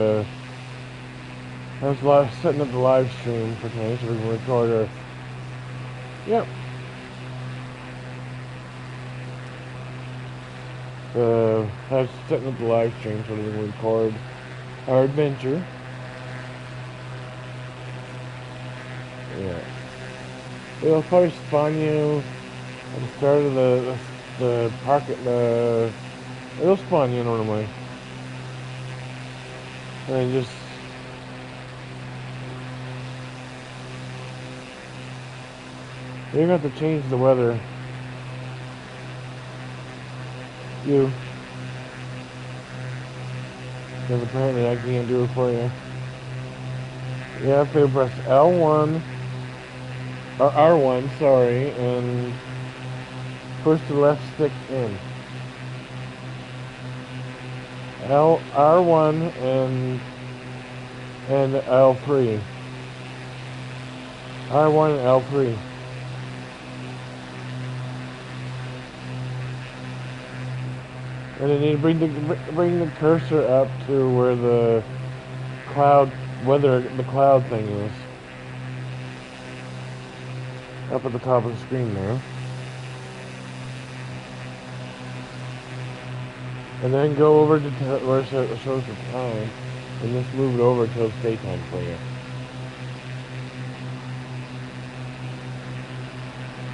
I was setting up the live stream for tonight so we can record our... Yep. I was setting up the live stream so we can record our adventure. Yeah. It'll probably spawn you at the start of the pocket, it'll spawn you normally. And then just... You're gonna have to change the weather. You. Because apparently I can't do it for you. You have to press L1, or R1, sorry, and push the left stick in. R1 and L3. R1 and L3. And then you bring the cursor up to where the cloud thing is. Up at the top of the screen there. And then go over to where it shows the time, and just move it over until it's daytime for you.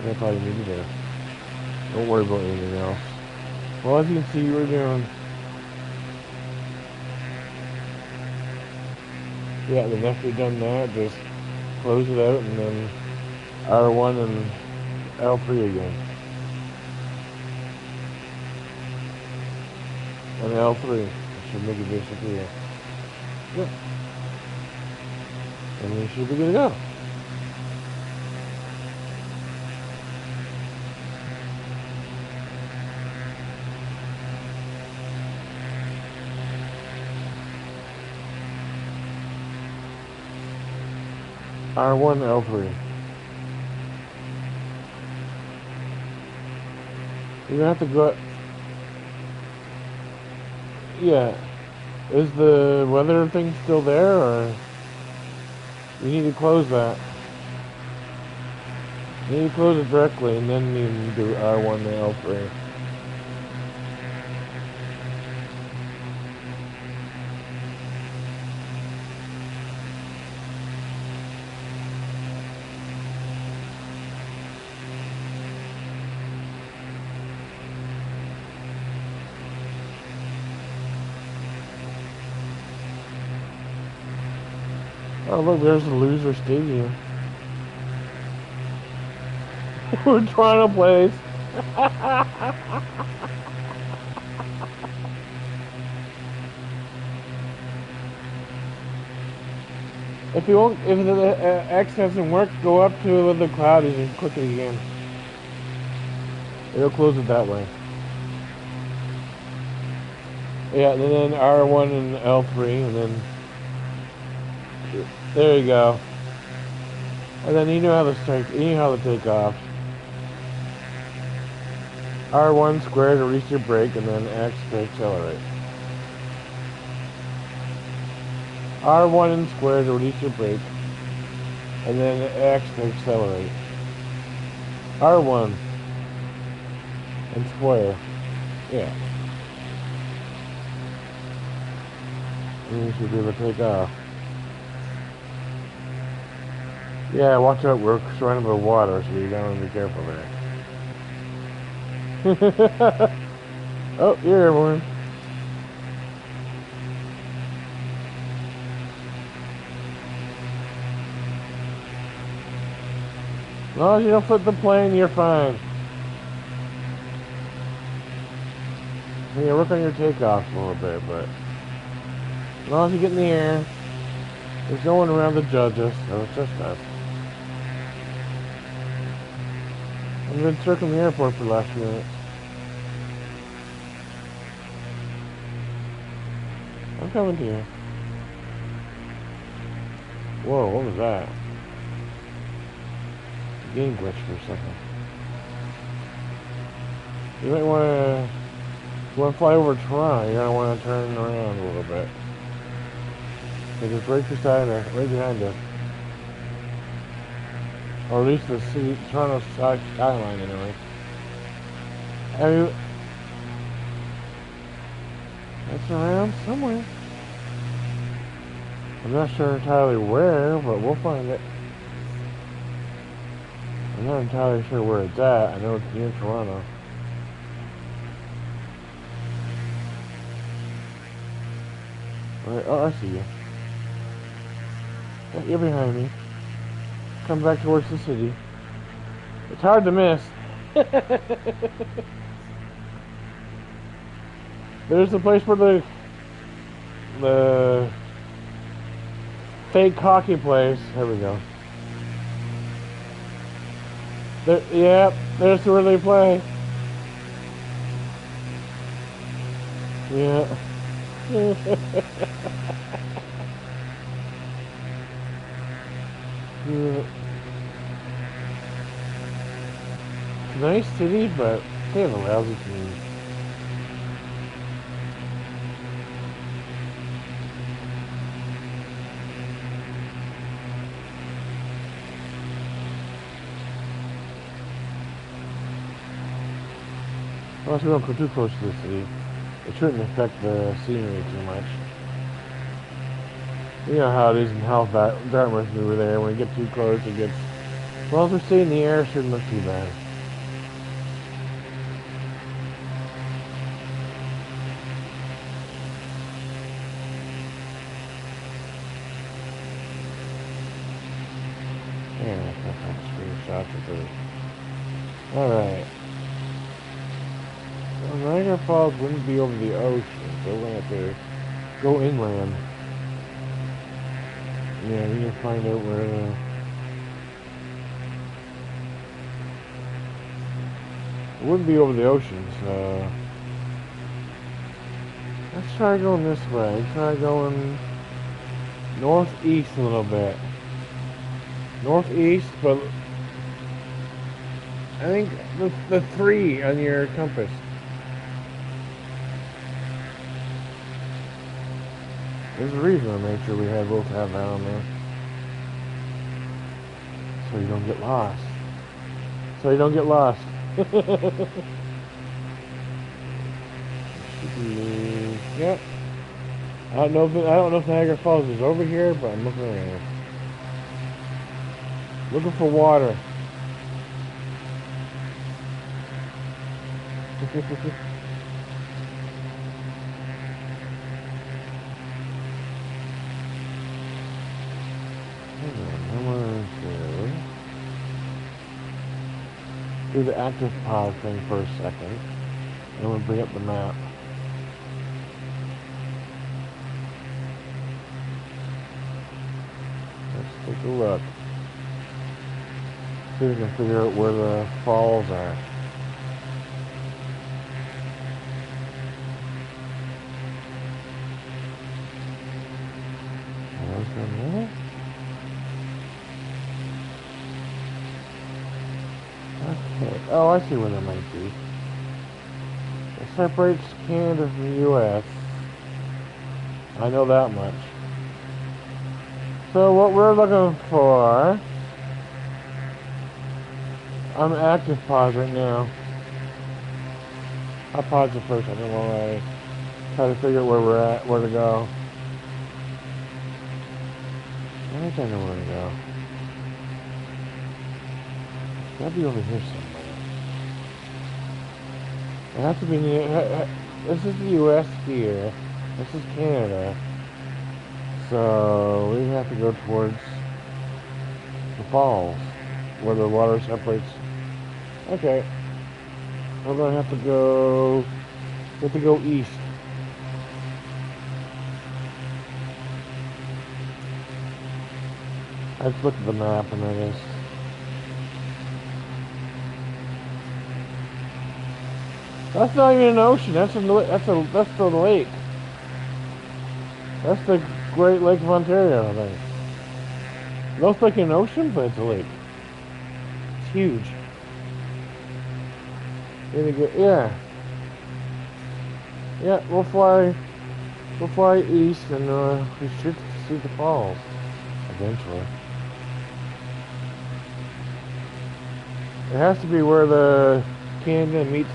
That's all you need to do. Don't worry about anything else. Well, as you can see, we're doing... Yeah, then after you've done that, just close it out, and then R1 and L3 again. And L3. It should make it disappear. Yep. And you should be good to go. R1, L3. You're gonna have to go... Yeah. Is the weather thing still there, or... You need to close that. You need to close it directly, and then you can do R1 and L3. Oh look, there's the loser stadium. We're trying to place. If the X doesn't work, go up to where the cloud is and click it again. It'll close it that way. Yeah, and then R1 and L3, and then there you go. And then you know how to take off. R1 square to reach your brake, and then X to accelerate. R1 and square to reach your brake, and then X to accelerate. R1 and square. Yeah. And you should be able to take off. Yeah, watch out, we're surrounded by water, so you gotta be careful there. Oh, you're airborne. As long as you don't flip the plane, you're fine. Yeah, work on your takeoff a little bit, but as long as you get in the air, there's no one around to judge us, so it's just us. I've been circling the airport for the last few minutes. I'm coming to you. Whoa, what was that? Game glitch for a second. You might want to fly over Toronto. You're going to want to turn around a little bit. Because it's right beside us, right behind us. Or at least the city, Toronto skyline anyway. I mean, it's around somewhere. I'm not sure entirely where, but we'll find it. I'm not entirely sure where it's at. I know it's near Toronto. Right, oh, I see you. Yeah, you're behind me. Come back towards the city. It's hard to miss. There's the place where the fake hockey place. There we go. There, yeah, there's where they play. Yeah. Yeah. Nice city, but they have a lousy team. Unless we don't go too close to the city, it shouldn't affect the scenery too much. You know how it is in Dartmouth over there. When you get too close, it gets... Well, if we stay in the air, it shouldn't look too bad. Yeah, that's screenshots of those. Alright. Well, Niagara Falls wouldn't be over the ocean, so we're gonna have to go inland. Yeah, we need to find out where it wouldn't be over the ocean, so let's try going this way. Try going northeast a little bit. Northeast, but I think the 3 on your compass. There's a reason I made sure we had both have that on there. So you don't get lost. So you don't get lost. Yep. I don't know if Niagara Falls is over here, but I'm looking around. Looking for water. Do the active pause thing for a second, and we'll bring up the map. Let's take a look. See if we can figure out where the falls are. Okay. Oh, I see where that might be. It separates Canada from the U.S. I know that much. So what we're looking for... I'm active pause right now. I'll pause it first. I don't want to try to figure out where we're at, where to go. I think I know where to go. It's gotta be over here somewhere. It has to be near... This is the U.S. here. This is Canada. So we have to go towards the falls, where the water separates. Okay. We're gonna have to go... We have to go east. I just looked at the map and it is... That's not even an ocean. That's the lake. That's the Great Lake of Ontario, I think. It looks like an ocean, but it's a lake. It's huge. Really good. Yeah. Yeah, we'll fly We'll fly east and we should see the falls eventually. It has to be where the Canada meets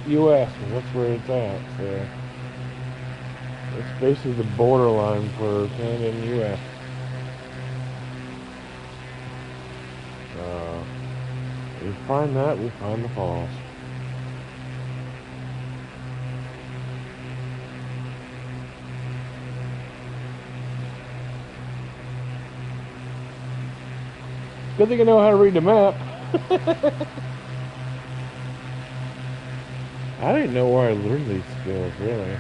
U.S. and that's where it's at. So it's basically the borderline for Canada and U.S. We find that, we find the falls. Good thing I know how to read the map. I didn't know where I learned these skills, really.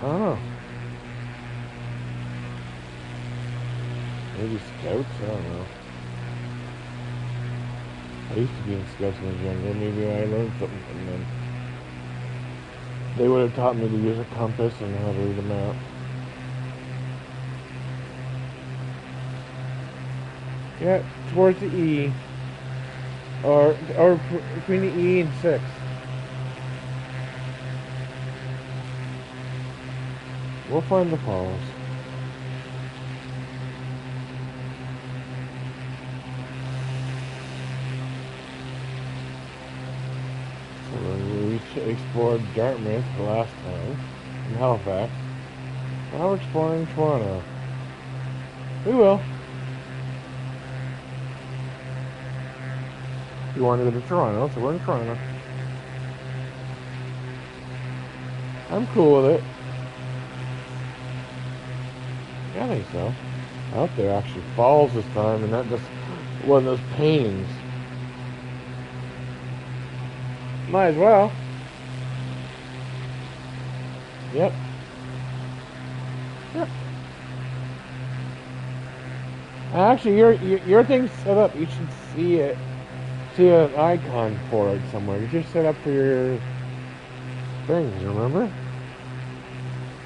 I don't know. Maybe scouts? I don't know. I used to be in scouts when I was younger. Maybe I learned something from them. They would have taught me to use a compass and how to read a map. Yeah, towards the E. Or between the E and 6. We'll find the falls. We explored Dartmouth the last time, in Halifax. Now we're exploring Toronto. We will. You want to go to Toronto, so we're in Toronto. I'm cool with it. Yeah, I think so. I hope there actually falls this time and not just one of those paintings. Might as well. Yep. Yep. Actually, your thing's set up. You should see it. See an icon for it somewhere. You just set up for your things, remember?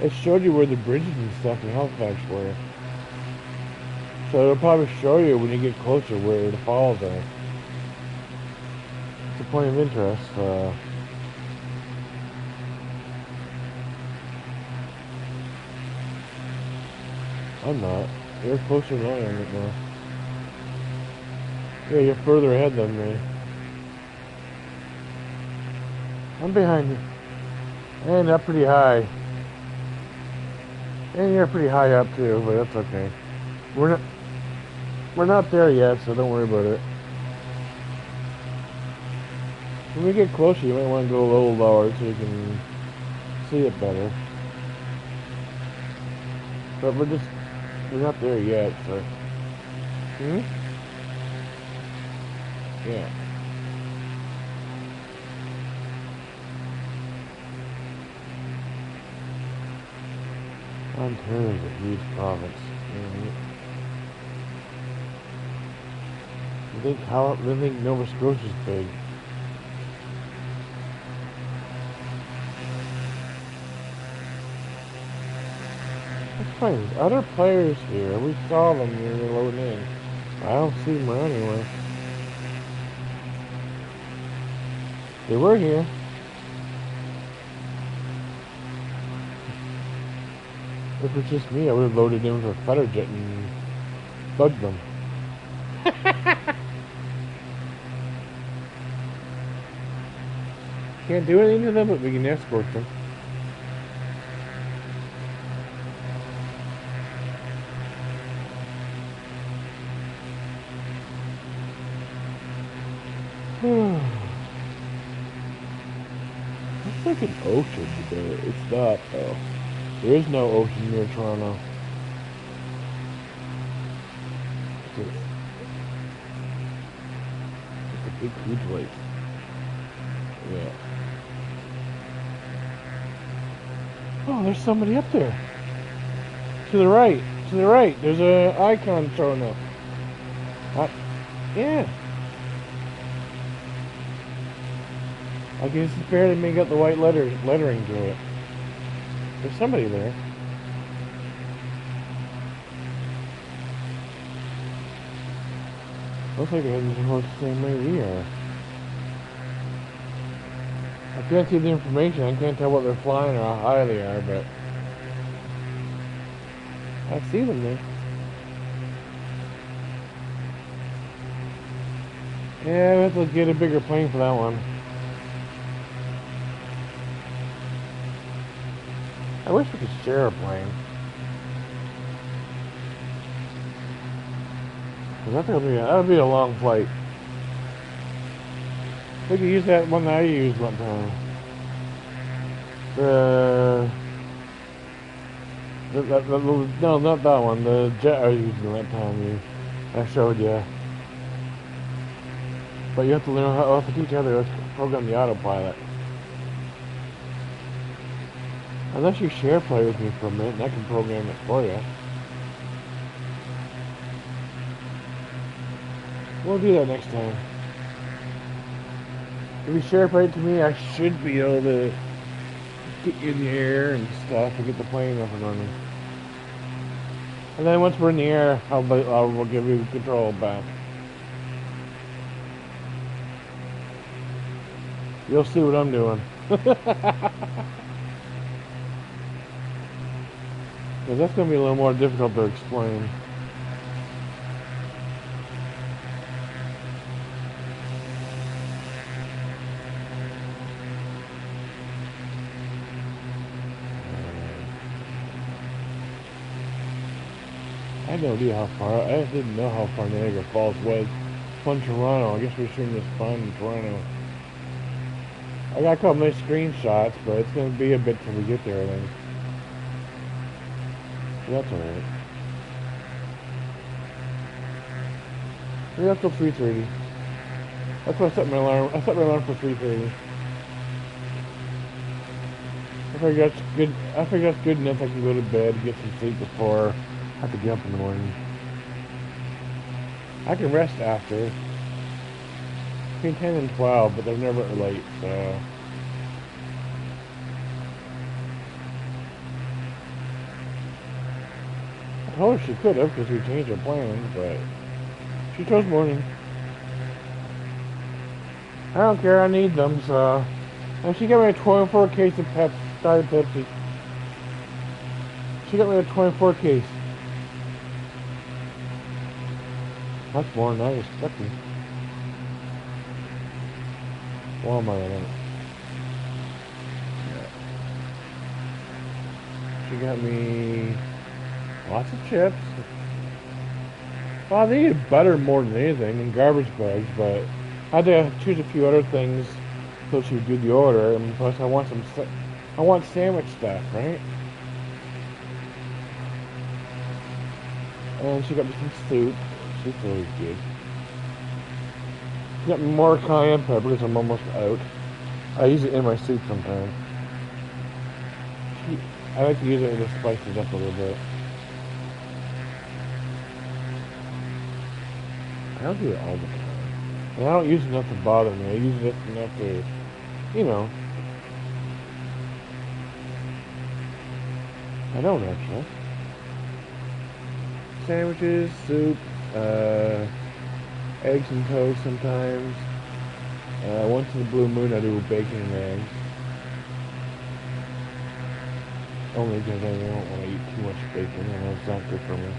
It showed you where the bridges and stuff in Halifax were. So it'll probably show you when you get closer where the falls are. It's a point of interest. I'm not. You're closer than I am right now. Yeah, you're further ahead than me. I'm behind you. And up pretty high. And you're pretty high up too, but that's okay. We're not there yet, so don't worry about it. When we get closer, you might want to go a little lower so you can see it better. But we're not there yet, so. Yeah. Ontario is a huge province. They think Nova Scotia's big. That's fine. There's other players here. We saw them when we were loading in. I don't see them around anywhere. They were here. If it was just me, I would have loaded in with a fighter jet and bugged them. Can't do anything to them, but we can escort them. It's like an ocean today. It's not, though. There is no ocean near Toronto. It's a big, huge lake. Yeah. Oh, there's somebody up there. To the right. To the right. There's an icon showing up. Yeah. I can just barely make out the white lettering to it. There's somebody there. Looks like they're heading towards the same way we are. I can't see the information. I can't tell what they're flying or how high they are, but I see them there. Yeah, we have to get a bigger plane for that one. I wish we could share a plane. Cause that would be a long flight. We could use that one that I used one time. No, not that one. The jet I was using that time. I showed you. But you have to learn how to teach others how to program the autopilot. Unless you share play with me for a minute, and I can program it for you. We'll do that next time. If you share play to me, I should be able to get you in the air and stuff and get the plane up and running. And then once we're in the air, we'll give you control back. You'll see what I'm doing. Because that's going to be a little more difficult to explain. I had no idea how far. I didn't know how far Niagara Falls was from Toronto. I guess we're shooting this fun in Toronto. I got a couple nice screenshots, but it's going to be a bit till we get there, I think. But that's alright. Maybe that's till 3:30. That's why I set my alarm. I set my alarm for 3:30. I figure that's good enough. I can go to bed, get some sleep before I have to get up in the morning. I can rest after. Between 10 and 12, but they're never late, so. I told her she could have, because we changed our plans, but she chose morning. I don't care, I need them, so. And she got me a 24 case of Diet Pepsi. She got me a 24 case. That's more than I was expecting. Walmart, I think. Yeah. She got me lots of chips. Well, they needed butter more than anything and garbage bags, but I had to choose a few other things so she would do the order. And plus, I want sandwich stuff, right? And she got me some soup. Soup's always good. Got more cayenne pepper because I'm almost out. I use it in my soup sometimes. I like to use it to spice it up a little bit. I don't do it all the time. And I don't use enough to bother me. I use it enough to, you know. I don't actually. Sandwiches, soup, eggs and toast sometimes. Once in a blue moon I do bacon and eggs. Only because I don't want to eat too much bacon. I know it's not good for me.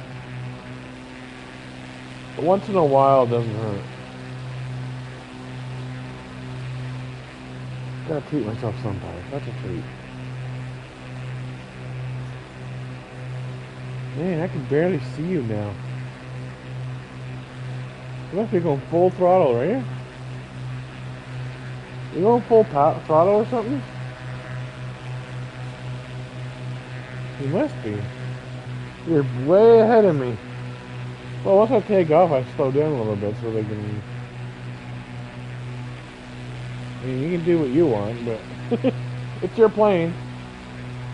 But once in a while it doesn't hurt. Gotta treat myself sometimes. That's a treat. Man, I can barely see you now. You must be going full throttle, right? You going full throttle or something? You must be. You're way ahead of me. Well, once I take off, I slow down a little bit so they can... I mean, you can do what you want, but... It's your plane.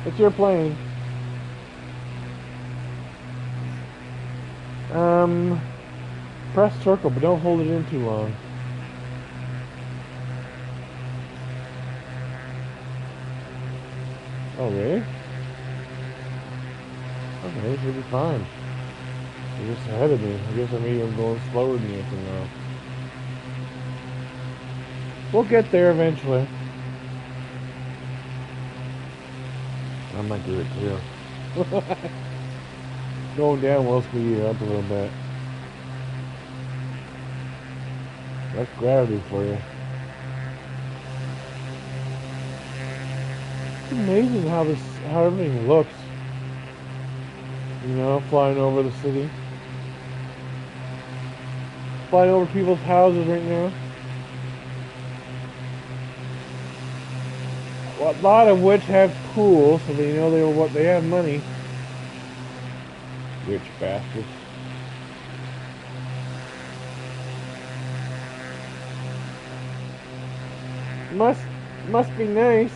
It's your plane. Press circle, but don't hold it in too long. Oh, really? Okay, this will be fine. You're just ahead of me. I guess I'm even going slower than you now. We'll get there eventually. I might do it too. Going down will speed you up a little bit. That's gravity for you. It's amazing how everything looks. You know, flying over the city. Flying over people's houses right now. A lot of which have pools, so they know they have money. Rich bastards. Must be nice.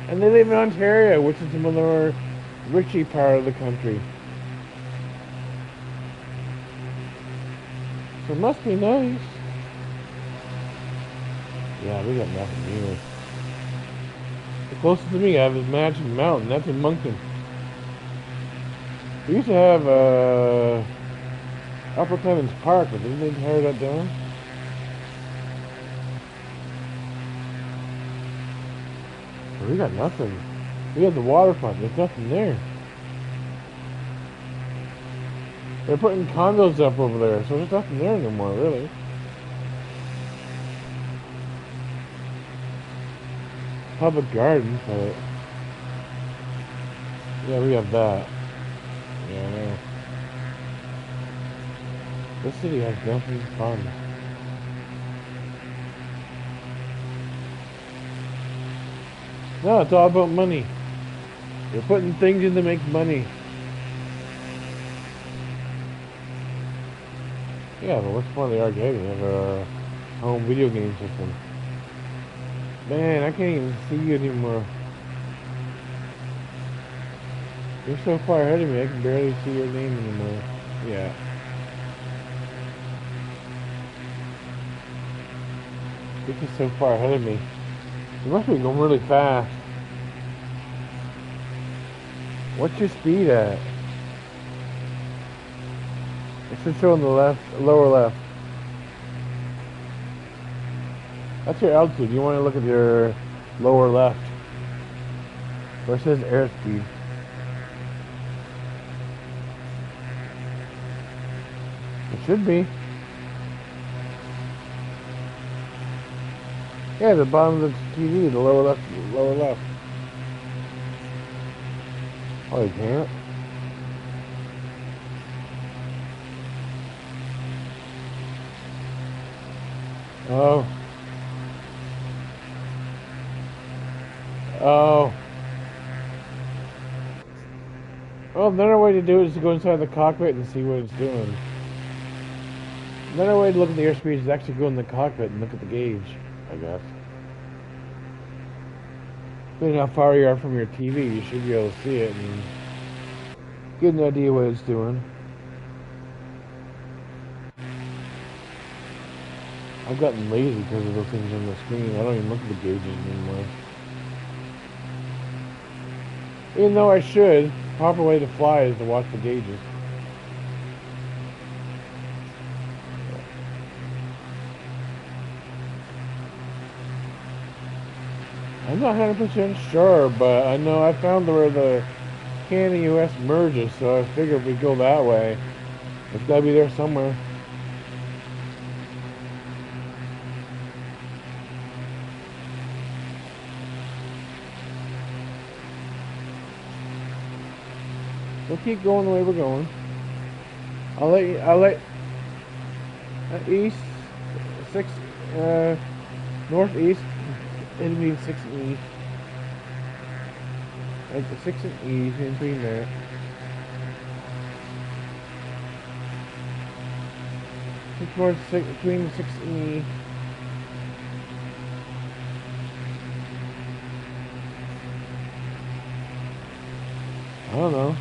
And they live in Ontario, which is the more richy part of the country. So it must be nice. Yeah, we got nothing here. The closest to me I have is Magic Mountain. That's in Moncton. We used to have Upper Clemens Park, but didn't they tear that down? But we got nothing. We have the waterfront. There's nothing there. They're putting condos up over there, so there's nothing there anymore, really. Public gardens, but yeah, we have that. Yeah, I know. This city has nothing fun. No, it's all about money. They're putting things in to make money. Yeah, but what's the point of the arcade? We have a home video game system. Man, I can't even see you anymore. You're so far ahead of me, I can barely see your name anymore. Yeah. You're just so far ahead of me. You must be going really fast. What's your speed at? It should show on the left, lower left. That's your altitude. You want to look at your lower left. Where it says airspeed. It should be. Yeah, the bottom of the TV, the lower left, lower left. Oh, you can't? Oh. Oh. Well, another way to do it is to go inside the cockpit and see what it's doing. Another way to look at the airspeed is actually go in the cockpit and look at the gauge, I guess. Depending how far you are from your TV, you should be able to see it and get an idea what it's doing. I've gotten lazy because of those things on the screen. I don't even look at the gauges anymore. Even though I should, the proper way to fly is to watch the gauges. I'm not 100% sure, but I know I found where the Canada US merges, so I figure if we go that way, it's gotta be there somewhere. We'll keep going the way we're going. I'll let east 6 northeast. It'll be 6 E. Like the 6 and E in between there. Towards between the 6 and E. I don't know.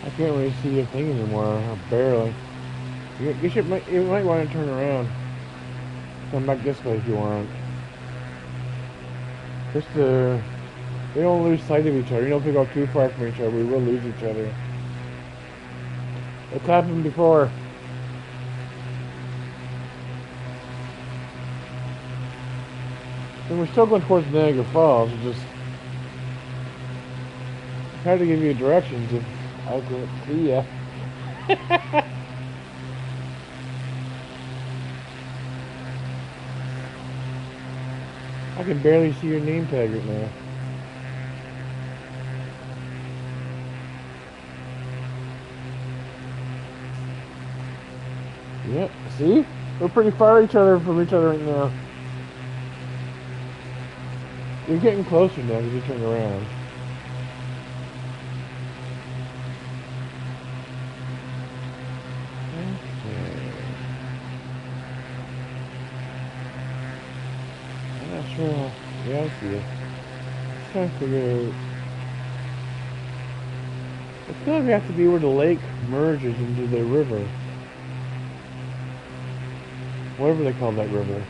I can't really see your thing anymore. Barely. You might want to turn around. Come back this way if you want. Just to, we don't lose sight of each other. You know, if we go too far from each other, we will lose each other. It's happened before. And we're still going towards Niagara Falls. It's just hard to give you directions if I can't see ya. I can barely see your name tag right now. Yep, see? We're pretty far from each other right now. You're getting closer now because you turn around. Okay. I'm not sure. Yeah, I see it. I'm trying to figure out. I feel like we have to be where the lake merges into the river. Whatever they call that river.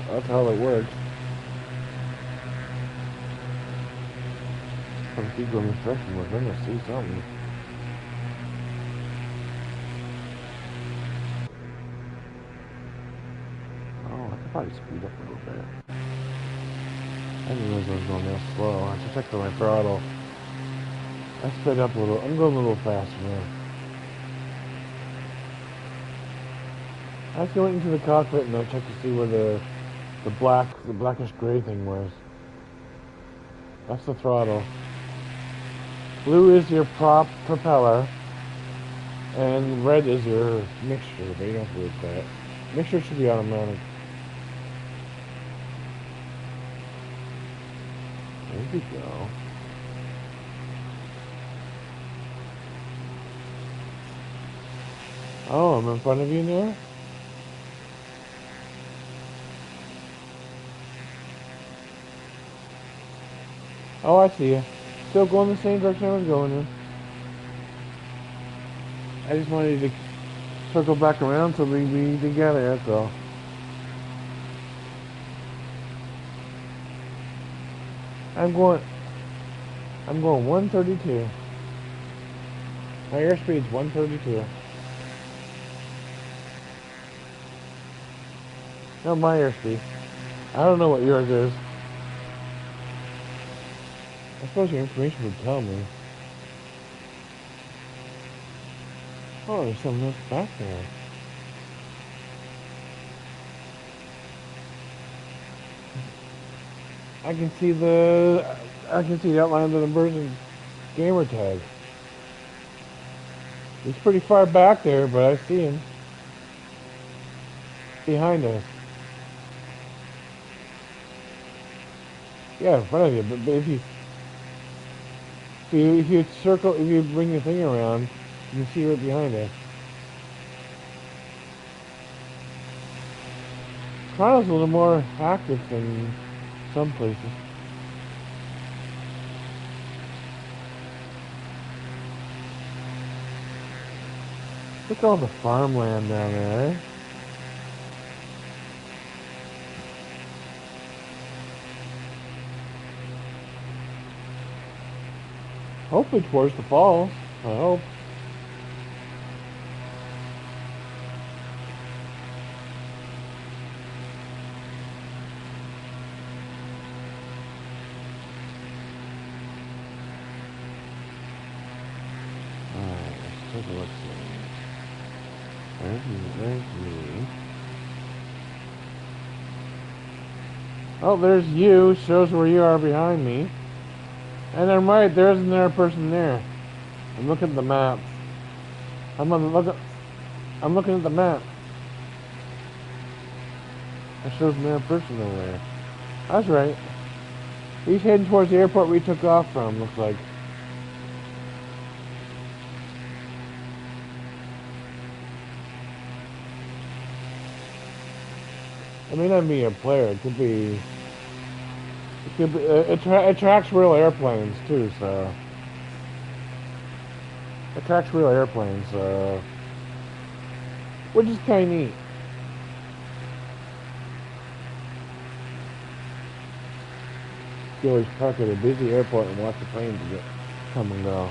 That's how it works. If I keep going this direction, we're gonna see something. Oh, I could probably speed up a little bit. I didn't realize I was going that slow. I should check for my throttle. I sped up a little. I'm going a little faster now. I have to go into the cockpit and I check to see where the blackish gray thing was. That's the throttle. Blue is your propeller, and red is your mixture, but you don't have to look at that. Mixture should be automatic. There we go. Oh, I'm in front of you now? Oh, I see you. Still going the same direction I was going in. I just wanted to circle back around so we be together, that's all. I'm going 132. My airspeed's 132. No, my airspeed. I don't know what yours is. I suppose your information would tell me. Oh, there's something else back there. I can see the outline of the person's gamer tag. He's pretty far back there, but I see him. Behind us. Yeah, in front of you, but if you bring your thing around, you can see right behind us. Toronto's a little more active than some places. Look at all the farmland down there, eh? Hopefully towards the falls, I hope. Alright, let's take a look. There's me. Oh, there's you. Shows where you are behind me. And I'm right, there isn't there a person there. I'm looking at the map. I'm looking at the map. It shows another person over there. That's right. He's heading towards the airport we took off from, looks like. It may not be a player, it could be... It tracks real airplanes too, so... It tracks real airplanes, which is kinda neat. You always park at a busy airport and watch the planes come and go.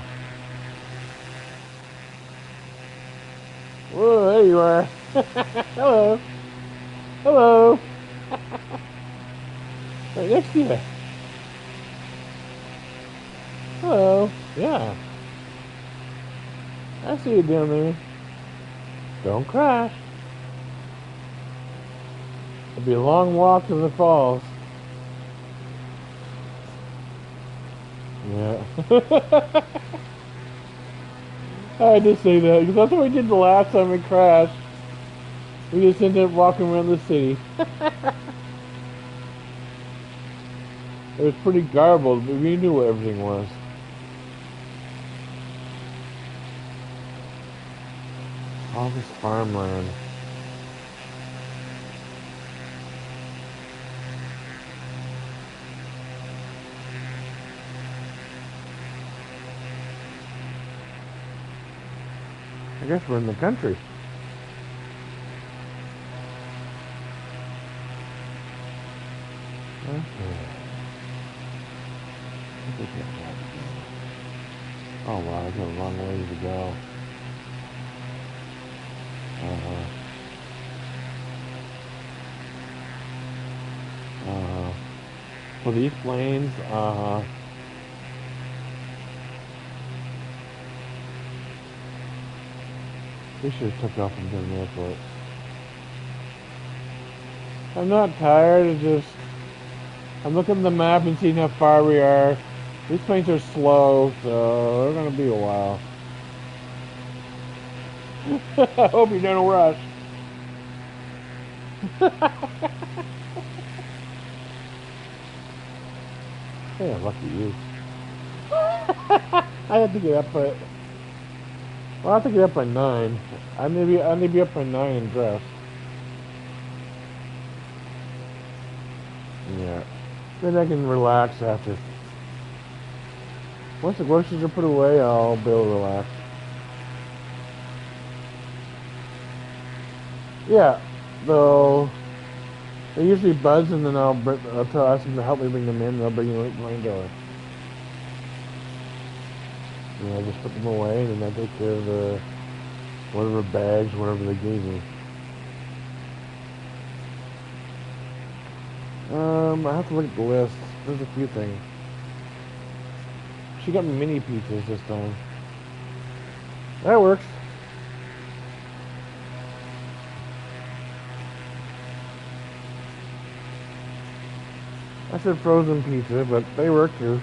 Whoa, there you are. Hello. Hello. Right next to you. Hello. Yeah. I see you down there. Don't crash. It'll be a long walk to the falls. Yeah. I had to say that because that's what we did the last time we crashed. We just ended up walking around the city. It was pretty garbled, but we knew what everything was. All this farmland. I guess we're in the country. Okay. Oh wow, I got a long ways to go. Uh-huh. Uh-huh. For these planes, uh-huh. We should have took off from the airport. I'm not tired, it's just I'm looking at the map and seeing how far we are. These planes are slow, so they're gonna be a while. I hope you don't rush. Yeah, lucky you. I had to get up at. Well, I have to get up by 9. I need to be up by 9 and dressed. Yeah. Then I can relax after. Once the groceries are put away, I'll be able to relax. Yeah. Though they usually buzz, and then I'll ask them to help me bring them in, and I'll bring them right to my door. I just put them away, and then I take care of the whatever bags, whatever they gave me. I have to look at the list. There's a few things. She got me mini pizzas this time. That works. I said frozen pizza, but they work too.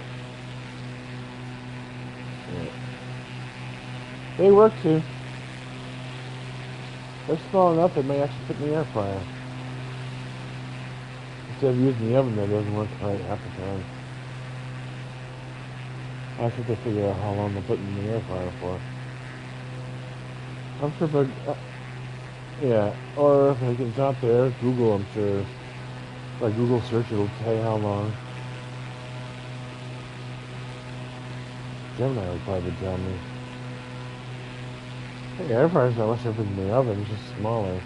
Yeah. They work too. They're small enough they may actually fit in the air fryer. Instead of using the oven, that doesn't work right half the time. I have to figure out how long to put in the air fryer for. I'm sure if yeah, or if it's not there, Google, I'm sure. Like Google search, it'll tell you how long. Gemini would probably tell me. Hey, air fryer's not much different than the oven, it's just smaller.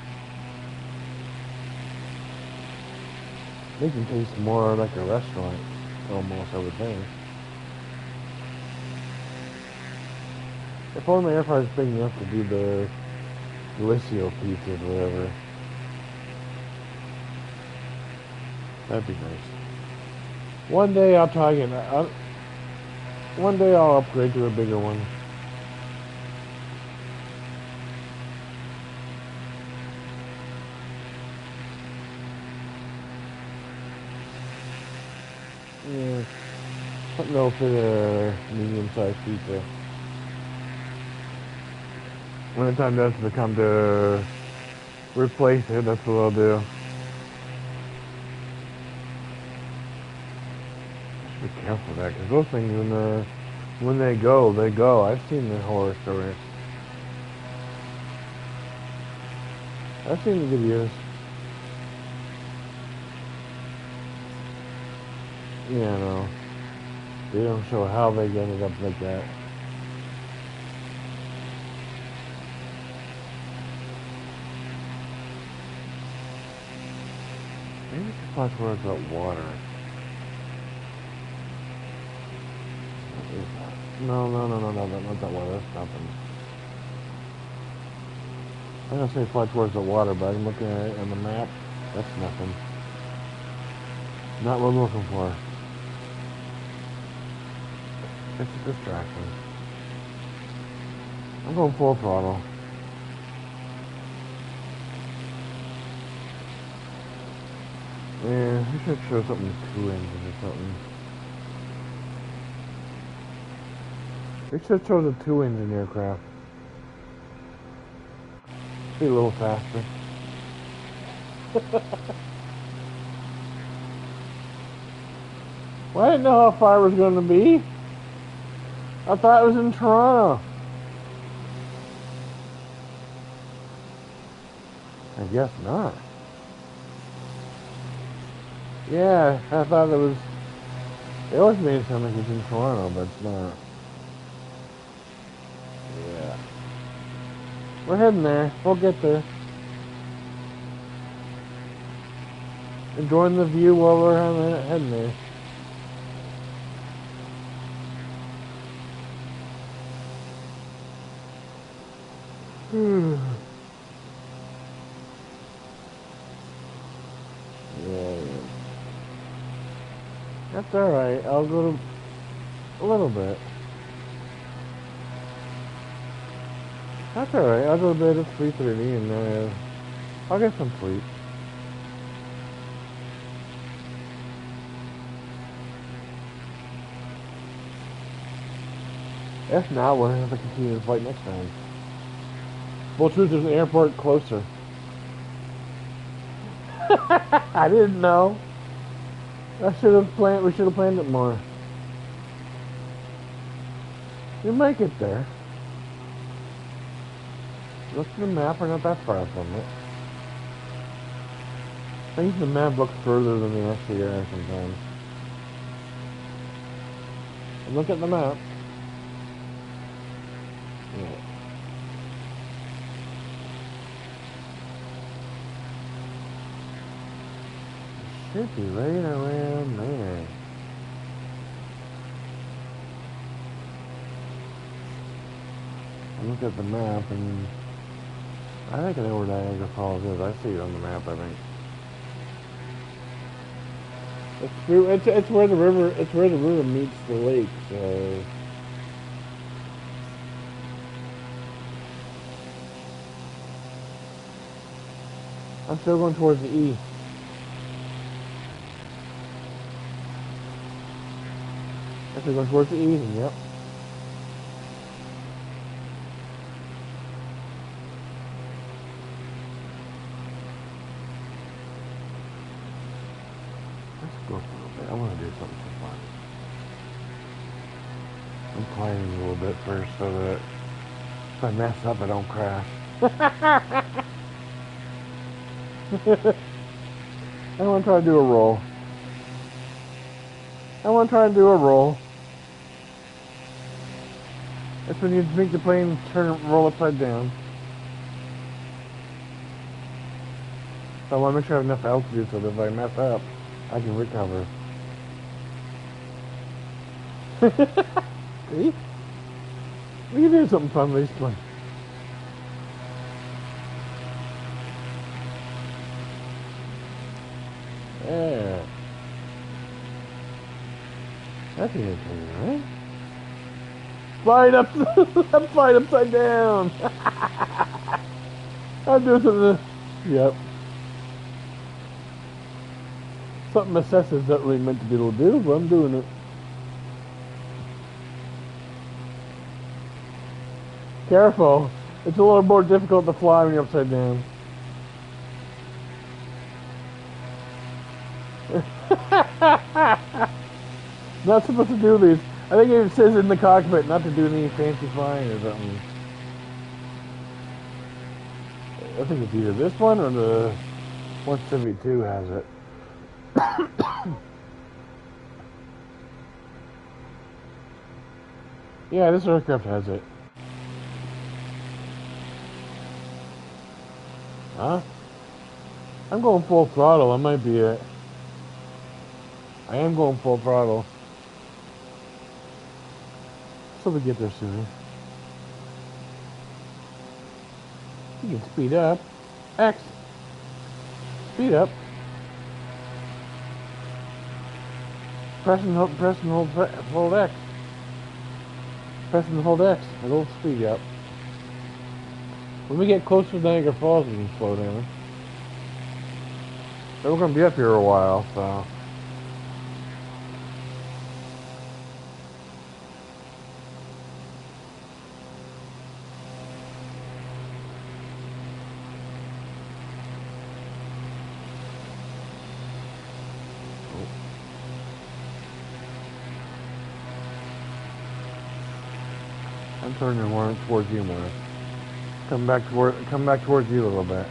They can taste more like a restaurant, almost, I would think. If only my air fryer's big enough to do the Delissio pizza or whatever. That'd be nice. One day I'll try again. One day I'll upgrade to a bigger one. Yeah, something that'll fit a medium-sized pizza. When the time does come to replace it, that's what I'll do. Be careful with that, because those things, when they go, they go. I've seen the horror stories. I've seen the videos. Yeah, no. They don't show how they ended up like that. Maybe it's a place where it's got water. No, not that water, that's nothing. I'm gonna say fly towards the water, but I'm looking at it on the map. That's nothing. Not what I'm looking for. It's a distraction. I'm going full throttle. Yeah, we should show something with 2 engines or something. We should show the 2 engine aircraft. Be a little faster. Well, I didn't know how far it was going to be. I thought it was in Toronto. I guess not. Yeah, I thought it was... It always made it sound like it was in Toronto, but it's not. Yeah. We're heading there. We'll get there. Enjoying the view while we're heading there. Yeah. That's alright. I'll go to a little bit. That's alright. I'll go to bed at 3:30 and I'll get some sleep. If not, we'll have to continue the flight next time. Well, truth, there's an airport closer. I didn't know. We should have planned it more. You might get there. Look at the map, we're not that far from it. I think the map looks further than they actually are sometimes. And look at the map. Yeah. Should be right around there. I look at the map and I think I know where Niagara Falls is. I see it on the map, I think. It's where the river meets the lake, so I'm still going towards the E. I'm still going towards the E, yep. Let's go for a little bit. I want to do something for fun. I'm climbing a little bit first so that if I mess up, I don't crash. I want to try to do a roll. That's when you make the plane roll upside down. So I want to make sure I have enough altitude so that if I mess up, I can recover. See? We can do something fun with this plane. Yeah. That's entertaining, right? Slide up, slide upside down. I'm doing something. Yep. Something assesses not really meant to be able to do, but I'm doing it. Careful. It's a little more difficult to fly when you're upside down. Not supposed to do these. I think it says in the cockpit not to do any fancy flying or something. I think it's either this one or the 172 has it. Yeah, this aircraft has it. Huh? I'm going full throttle. I might be it. I am going full throttle. So we get there soon. You can speed up. X. Speed up. Press and hold X. Press and hold X. It'll speed up. When we get closer to Niagara Falls, we can slow down. But we're going to be up here a while, so. I'm turning more towards you more. Come back towards you a little bit.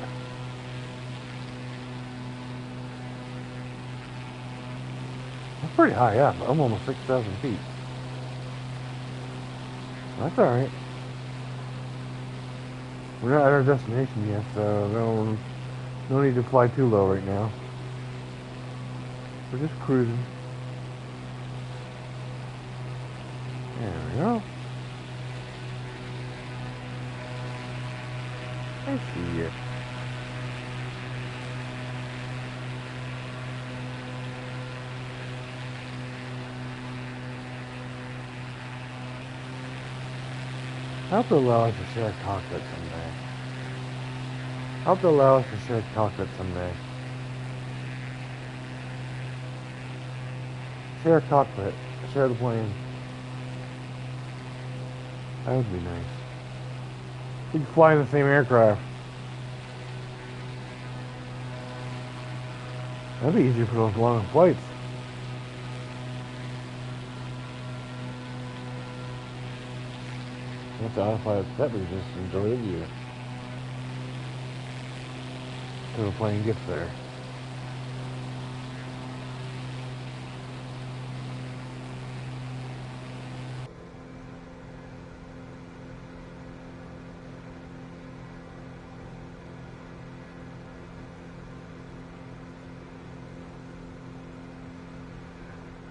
That's pretty high up. I'm almost 6,000 feet. That's alright. We're not at our destination yet, so no need to fly too low right now. We're just cruising. There we go. I see you. I hope they'll allow us to share a cockpit someday. I hope they'll allow us to share a cockpit someday. Share a cockpit. Share the plane. That would be nice. We could fly in the same aircraft. That'd be easier for those long flights. Once the autopilot step, we just enjoy the view. Till the plane gets there.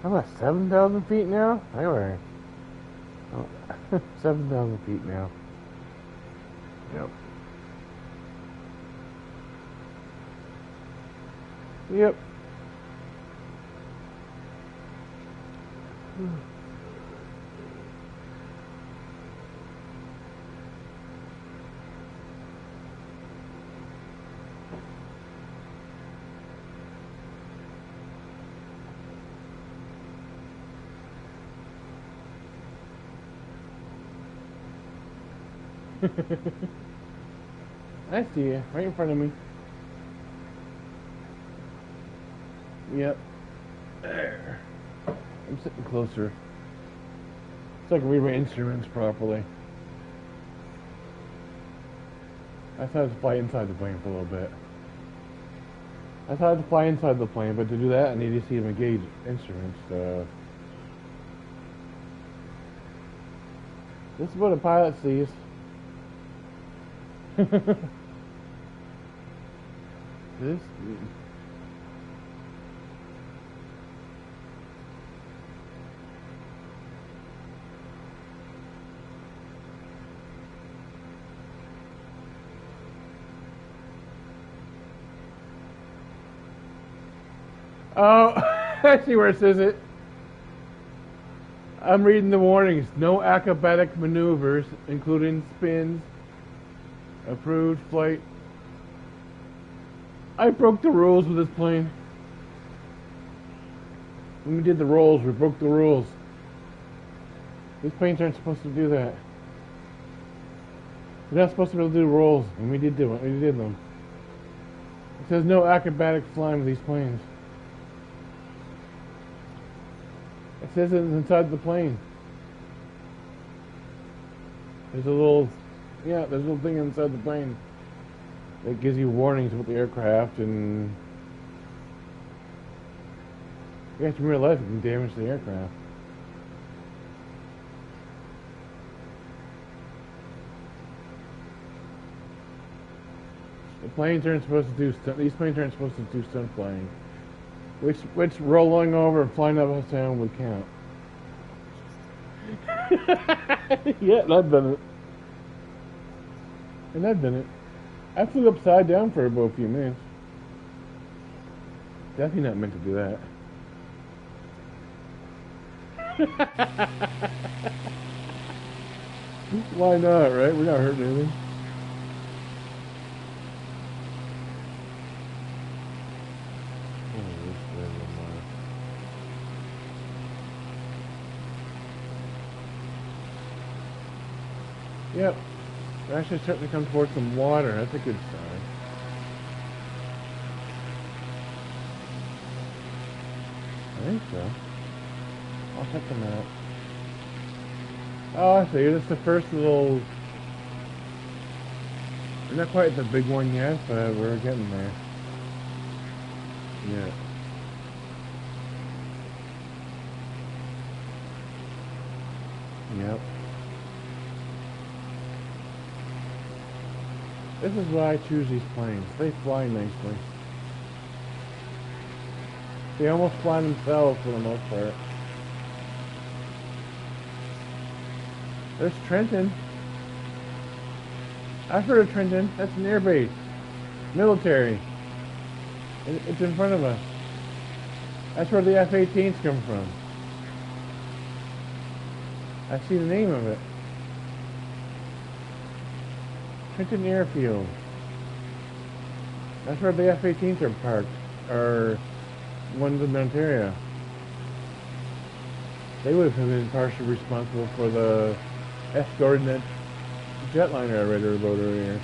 I'm at 7,000 feet now? Anyway. Oh, 7,000 feet now. Yep. Yep. I see you, right in front of me. Yep. There. I'm sitting closer. So I can read my instruments properly. I thought I'd fly inside the plane for a little bit. I thought I'd fly inside the plane, but to do that I need to see them engage instruments. This is what a pilot sees. This. Oh, I see where it says it. I'm reading the warnings. No acrobatic maneuvers, including spins. Approved flight. I broke the rules with this plane. When we did the rolls, we broke the rules. These planes aren't supposed to do that. We're not supposed to be able to do rolls, and we did them. It says no acrobatic flying with these planes. It says it's inside the plane. There's a little thing inside the plane that gives you warnings about the aircraft, and you have to realize it can damage the aircraft. The planes aren't supposed to do these planes aren't supposed to do stunt flying. Which rolling over and flying up and down would count. Yeah, and I've done it. I flew upside down for about a few minutes. Definitely not meant to do that. Why not, right? We're not hurting anything. Yep. We're actually starting to come towards some water. That's a good sign. I think so. I'll check them out. Oh, I see. This is the first little... We're not quite the big one yet, but we're getting there. Yeah. Yep. This is why I choose these planes. They fly nicely. They almost fly themselves for the most part. There's Trenton. I've heard of Trenton. That's an air base. Military. It's in front of us. That's where the F-18s come from. I see the name of it. Trenton Airfield. That's where the F-18s are parked. Or ones in Ontario. They would have been partially responsible for the escorting that jetliner I read about earlier.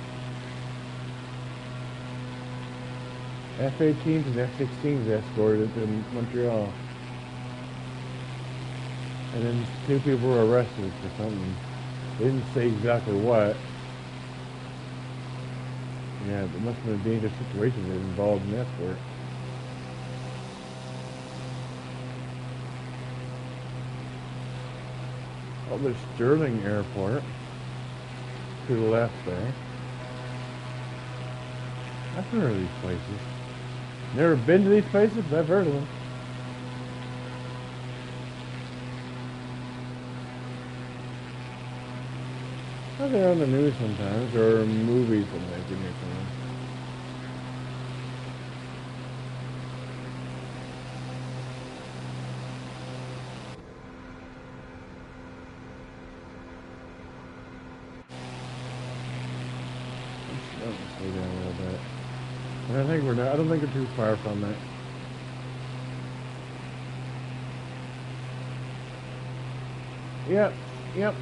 F-18s and F-16s escorted it to Montreal. And then 2 people were arrested for something. They didn't say exactly what. Yeah, it must have been a dangerous situation that involved an escort. Oh, there's Sterling Airport. To the left there. I've heard of these places. Never been to these places, but I've heard of them. Oh, they're on the news sometimes, or movies when they give me a time. Let's slow down a little bit. And I don't think we're too far from it. Yep, yep.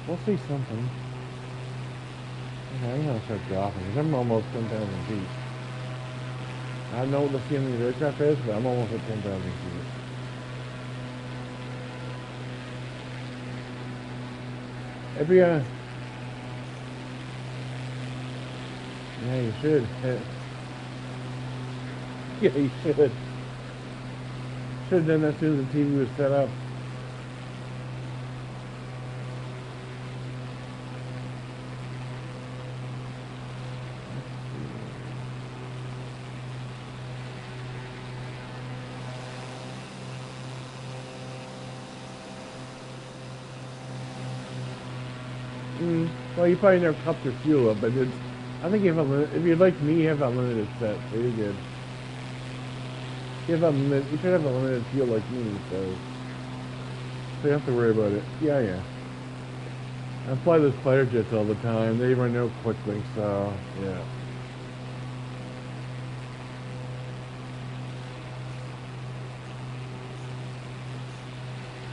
We'll see something. Okay, I'm gonna start dropping because I'm almost 10,000 feet. I don't know what the ceiling of the aircraft is, but I'm almost at 10,000 feet. Every yeah, you should. Yeah, you should. Should have done that as soon as the TV was set up. Well, you probably never topped your fuel up, but I think if you're like me, you have unlimited set, so you're good. You should have unlimited fuel like me, so you don't have to worry about it. Yeah. I fly those fighter jets all the time. They run out quickly, so yeah.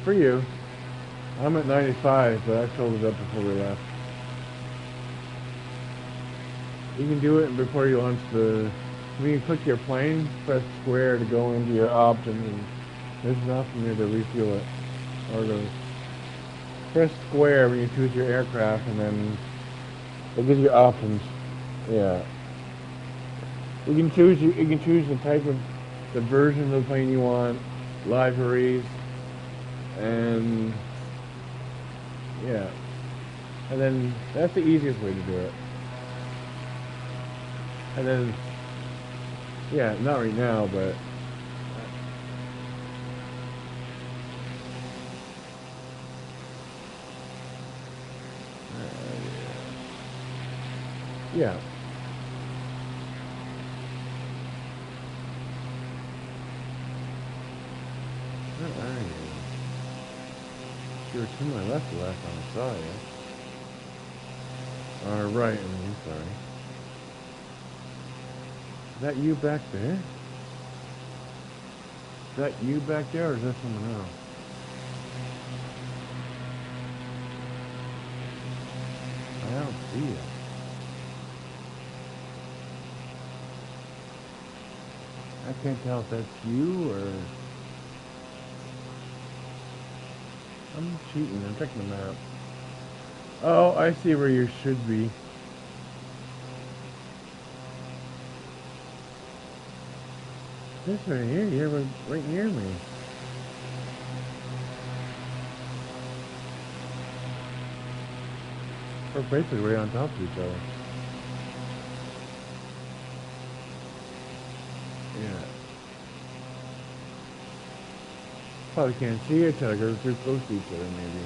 For you, I'm at 95, but I filled it up before we left. You can do it before you launch when you click your plane, press square to go into your options, and there's an option there to refuel it. Or to press square when you choose your aircraft, and then it gives you options. Yeah. You can choose the type of the version of the plane you want, liveries, and yeah. And then that's the easiest way to do it. And then, yeah, not right now, but Yeah. Where are you? You were to my left the last time I saw you. Right, I mean, sorry. Is that you back there? Is that you back there, or is that someone else? I don't see you. I can't tell if that's you or... I'm cheating. I'm checking the map. Oh, I see where you should be. This right here, you're right near me. We're basically right on top of each other. Yeah. Probably can't see each other because we're too close to each other, maybe.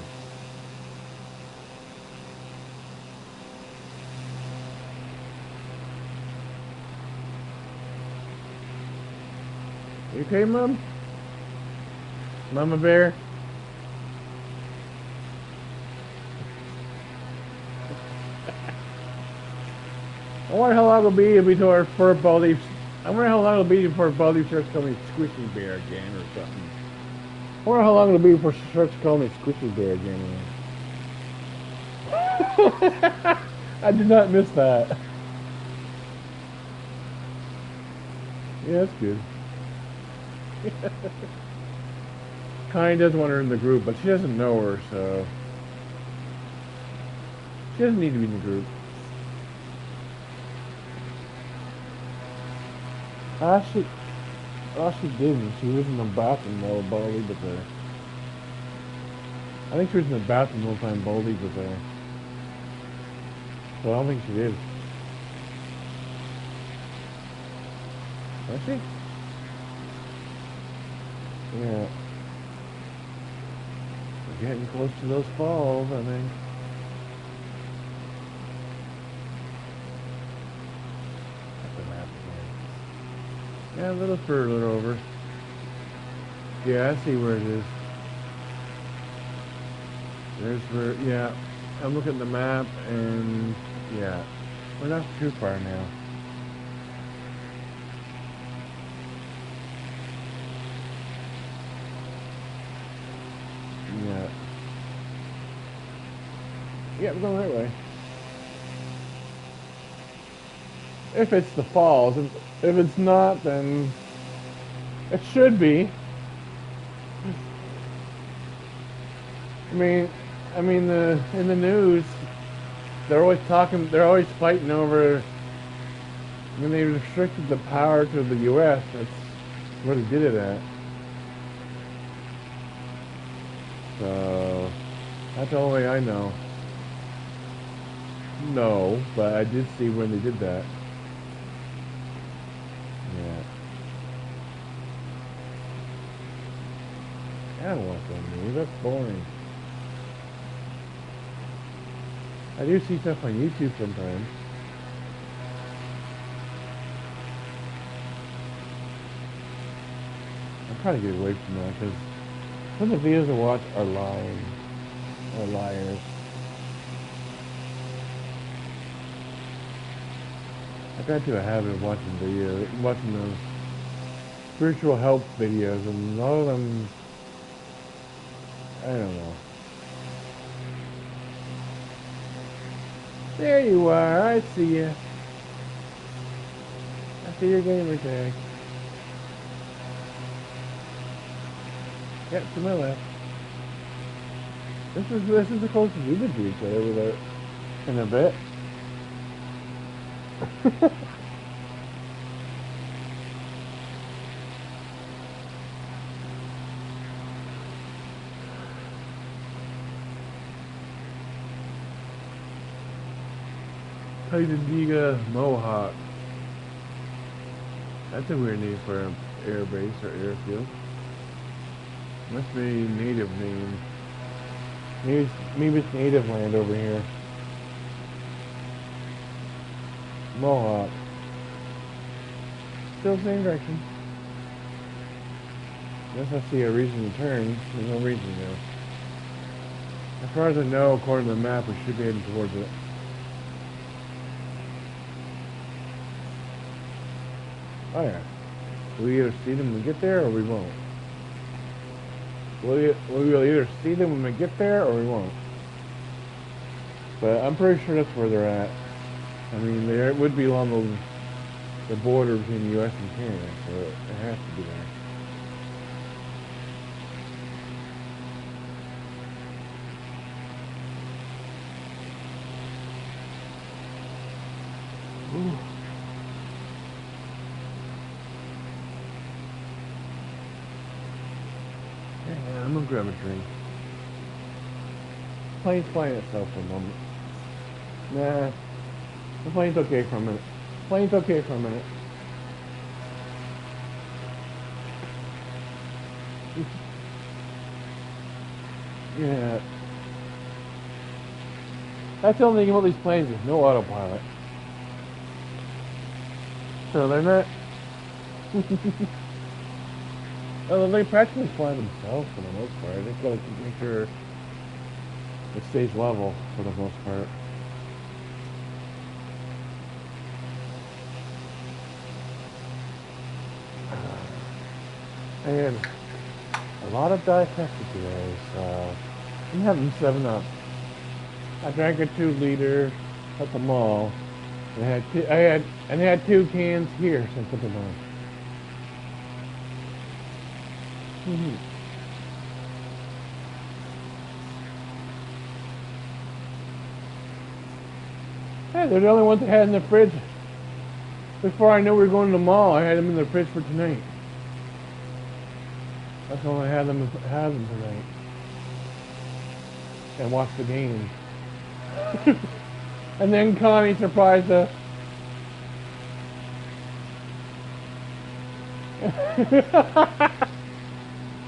You okay, Mom? Mama Bear? I wonder how long it'll be before Baldy. I wonder how long it'll be before Baldy starts calling me Squishy Bear again or something. I wonder how long it'll be before she starts calling me Squishy Bear again. I did not miss that. Yeah, that's good. Connie does want her in the group, but she doesn't know her, so she doesn't need to be in the group. Actually, she didn't. She was in the bathroom while Baldy was there. I think she was in the bathroom the whole time Baldy was there. So I don't think she did. Was she? Yeah. We're getting close to those falls, I think. Yeah, a little further over. Yeah, I see where it is. There's where, yeah. I'm looking at the map, and yeah, we're not too far now. Yeah. Yeah, we're going the right way. If it's the falls. If it's not, then it should be. I mean, in the news, they're always fighting over when they restricted the power to the U.S. That's where they did it at. So that's the only way I know. No, but I did see when they did that. Yeah. I don't want that movie. That's boring. I do see stuff on YouTube sometimes. I'm trying to get away from that because some of the videos I watch are lying. Or liars. I got into a habit of watching those spiritual health videos, and all of them, I don't know. There you are, I see you. I see your gamer tag. Yep, to my left. This is the closest we've been to each other without in a bit. Titandiga Mohawk. That's a weird name for an air base or airfield. Must be native name. Maybe it's native land over here. Mohawk. Still same direction. Unless I see a reason to turn, there's no reason to. As far as I know, according to the map, we should be heading towards it. Oh yeah. We either see them when we get there, or we won't. We'll either see them when we get there, or we won't. But I'm pretty sure that's where they're at. I mean, it would be along the border between the U.S. and Canada, so it has to be there. Ooh. Yeah, I'm gonna grab a drink. Plane's flying itself for a moment. Nah, the plane's okay for a minute. Plane's okay for a minute. Yeah. That's the only thing about these planes is no autopilot. So they're not. Well, they practically fly themselves for the most part. They just gotta make sure it stays level for the most part. And a lot of Diet Pepsi today, so I'm having 7-Up. I drank a 2-liter at the mall. And I had 2 cans here since I put them on. Hey, they're the only ones I had in the fridge. Before I knew we were going to the mall, I had them in the fridge for tonight. That's when I had them tonight. And watch the game. And then Connie surprised us.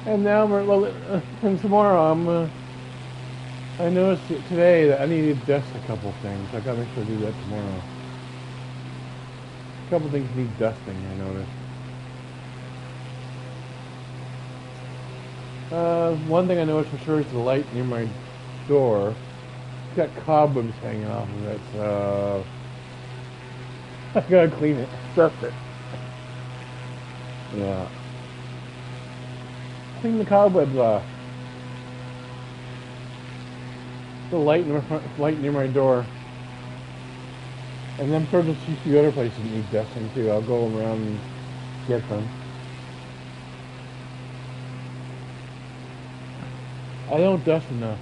And now and tomorrow I noticed today that I need to dust a couple things. I gotta make sure I do that tomorrow. A couple things need dusting, I noticed. One thing I noticed for sure is the light near my door. It's got cobwebs hanging off of it, so I gotta clean it, dust it. Yeah. Clean the cobwebs off. The light near my door. And then there's a few other places that need dusting too. I'll go around and get them. I don't dust enough.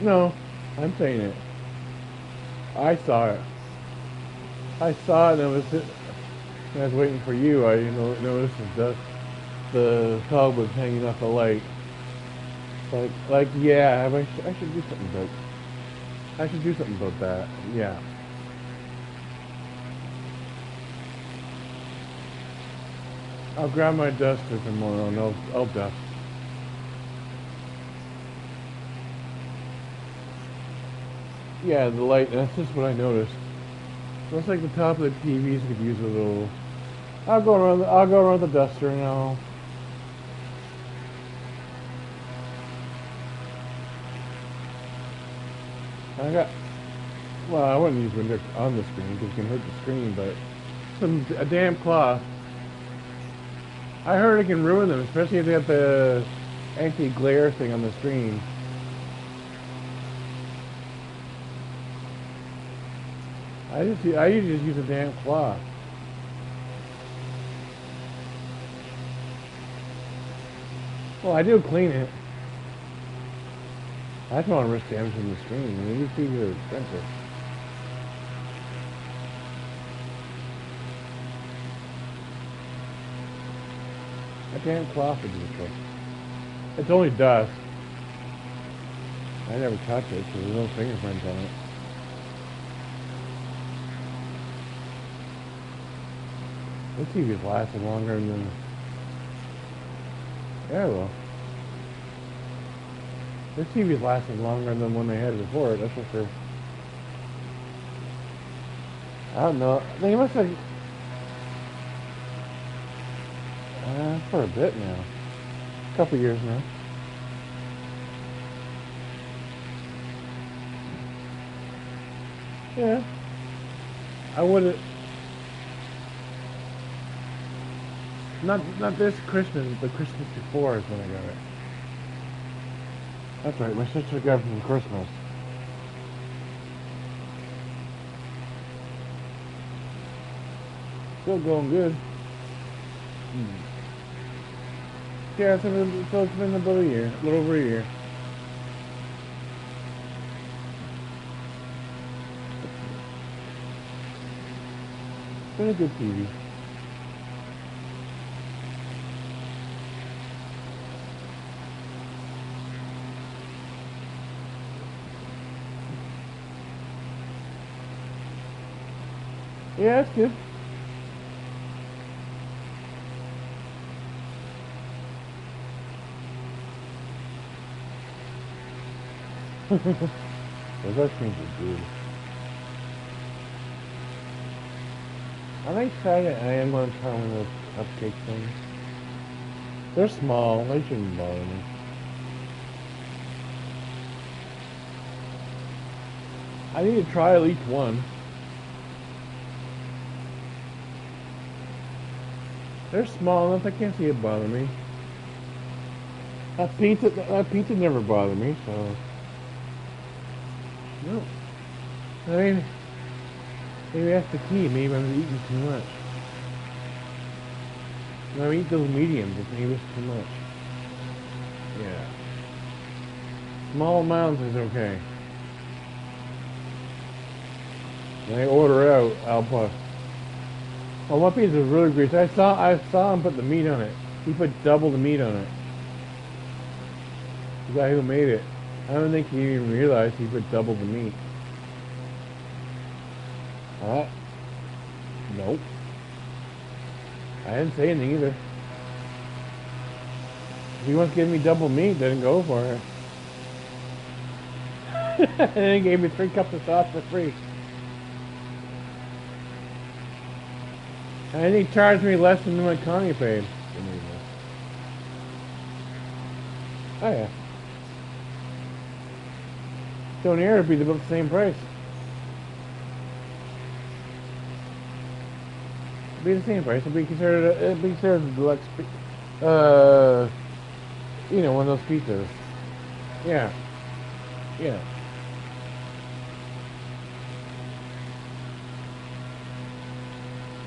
No, I'm saying it. I saw it. I saw it and I was waiting for you. I noticed the cobwebs hanging off the light. Yeah, I should do something about. I should do something about that. Yeah. I'll grab my duster tomorrow and I'll dust. Yeah, the light. That's just what I noticed. Looks like the top of the TVs could use a little. I'll go around the duster now. Well, I wouldn't use window on the screen because it can hurt the screen, but a damn cloth. I heard it can ruin them, especially if they have the anti-glare thing on the screen. I usually just use a damn cloth. Well, I do clean it. I don't want to risk damaging the screen. I mean, these TVs are expensive. A damn cloth would do the trick. It's only dust. I never touch it because there's no fingerprints on it. This TV's lasted longer than... Yeah, well. This TV's lasted longer than when they had it before, that's for sure. I don't know. They must have for a bit now, a couple years now. Yeah, I would have not this Christmas, but Christmas before is when I got it. That's right, my sister got it for Christmas. Still going good. Yeah, it's been about a year, a little over a year. It's been a good TV. Yeah, it's good. Those ice creams are good. I think Saturday I am going to try one of those cupcake things. They're small. They shouldn't bother me. I need to try at least one. They're small enough I can't see it bother me. That pizza never bothered me, so no. I mean, maybe that's the key. Maybe I'm eating too much. When I eat those mediums, maybe it's too much. Yeah. Small amounts is okay. When I order out, I'll put. Well, one piece is really greasy. I saw him put the meat on it. He put double the meat on it. The guy who made it. I don't think he even realized he put double the meat. Nope. I didn't say anything either. If he wants to give me double meat, then go for it. And then he gave me 3 cups of sauce for free. And he charged me less than what Connie paid. Oh yeah. Down here it'd be about the same price. It'd be the same price. It'd be considered a deluxe. You know, one of those pizzas. Yeah. Yeah.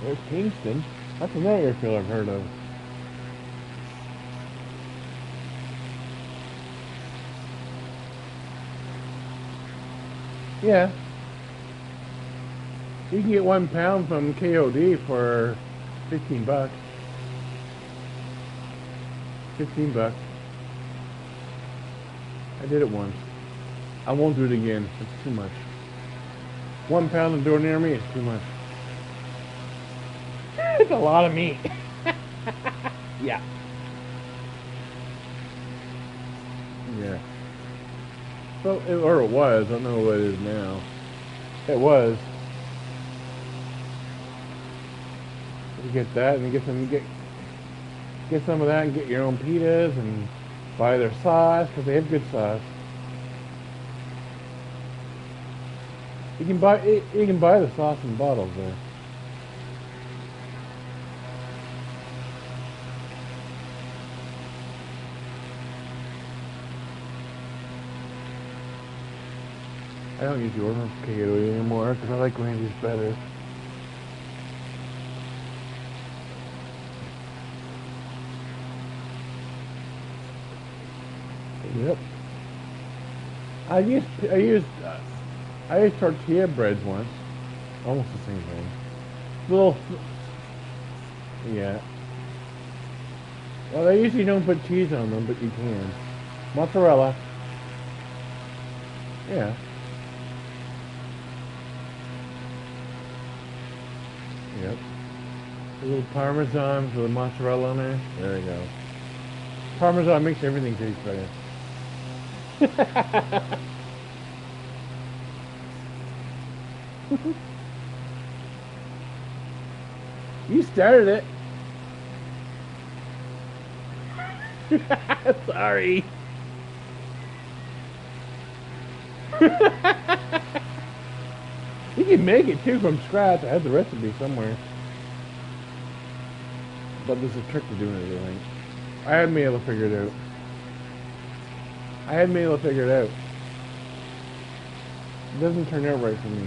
There's Kingston. That's another airfield I've heard of. Yeah. You can get 1 pound from KOD for 15 bucks. 15 bucks. I did it once. I won't do it again. It's too much. 1 pound of door near me is too much. It's a lot of meat. Yeah. Yeah. So, or it was. I don't know what it is now. It was. You get that, and you get some of that, and get your own pitas, and buy their sauce because they have good sauce. You can buy the sauce in bottles there. I don't usually order from KOD anymore because I like Randy's better. Yep. I used tortilla breads once. Almost the same thing. Little. Yeah. Well, they usually don't put cheese on them, but you can. Mozzarella. Yeah. Yep. A little Parmesan for the mozzarella on there. There you go. Parmesan makes everything taste better. You started it. Sorry. You can make it too from scratch. I have the recipe somewhere. But there's a trick to doing it, I think. I hadn't been able to figure it out. It doesn't turn out right for me.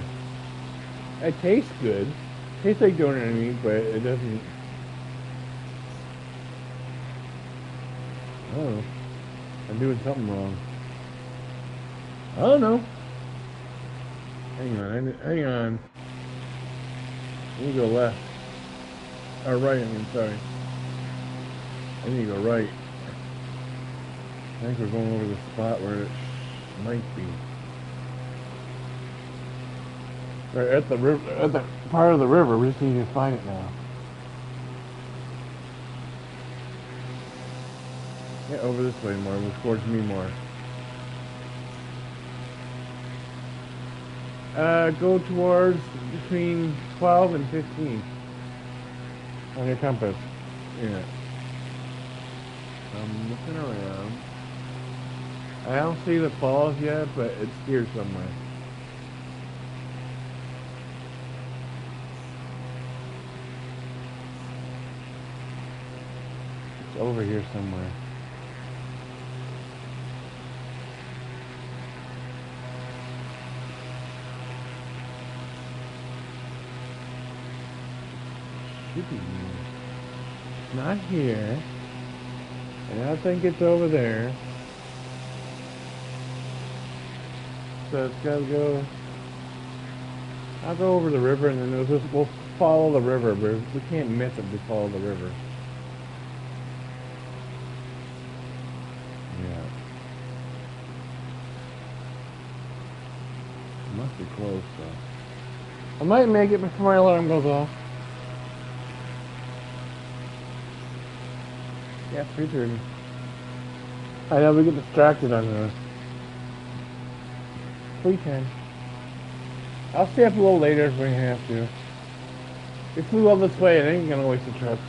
It tastes good. It tastes like donut meat, but it doesn't. I don't know. I'm doing something wrong. I don't know. Hang on. I need to go left. Or right, sorry. I need to go right. I think we're going over the spot where it might be. Right at the river, at the part of the river. We just need to find it now. Yeah, over this way more. Move towards me more. Go towards between 12 and 15 on your compass. Yeah. I'm looking around. I don't see the falls yet, but it's here somewhere. It's over here somewhere. Should be not here. And I think it's over there. So it's gotta go. I'll go over the river and then we'll follow the river, but we can't miss it if we follow the river. Yeah. It must be close though. I might make it before my alarm goes off. Yeah, 3:30. I know we get distracted on the 3:10. I'll stay up a little later if we have to. We flew all this way, I ain't gonna waste the trip.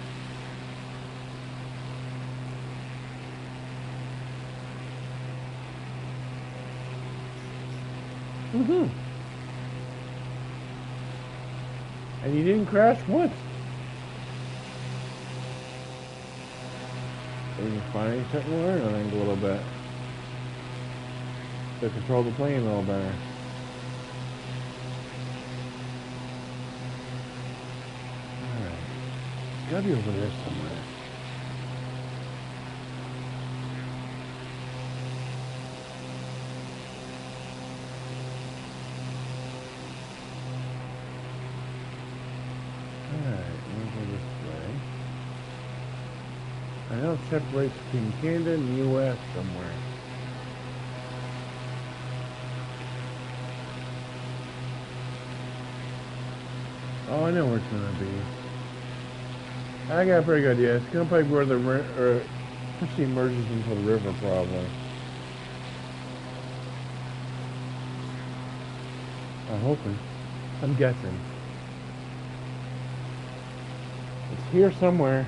And you didn't crash once. You're finally starting to learn, I think, a little bit. To control the plane a little better. Alright. It's gotta be over there somewhere. Alright, we'll go this way. I know it separates between Canada and the US somewhere. Oh, I know where it's gonna be. I got a pretty good idea. It's gonna probably where the pushing merges into the river, probably. I'm hoping. I'm guessing. It's here somewhere.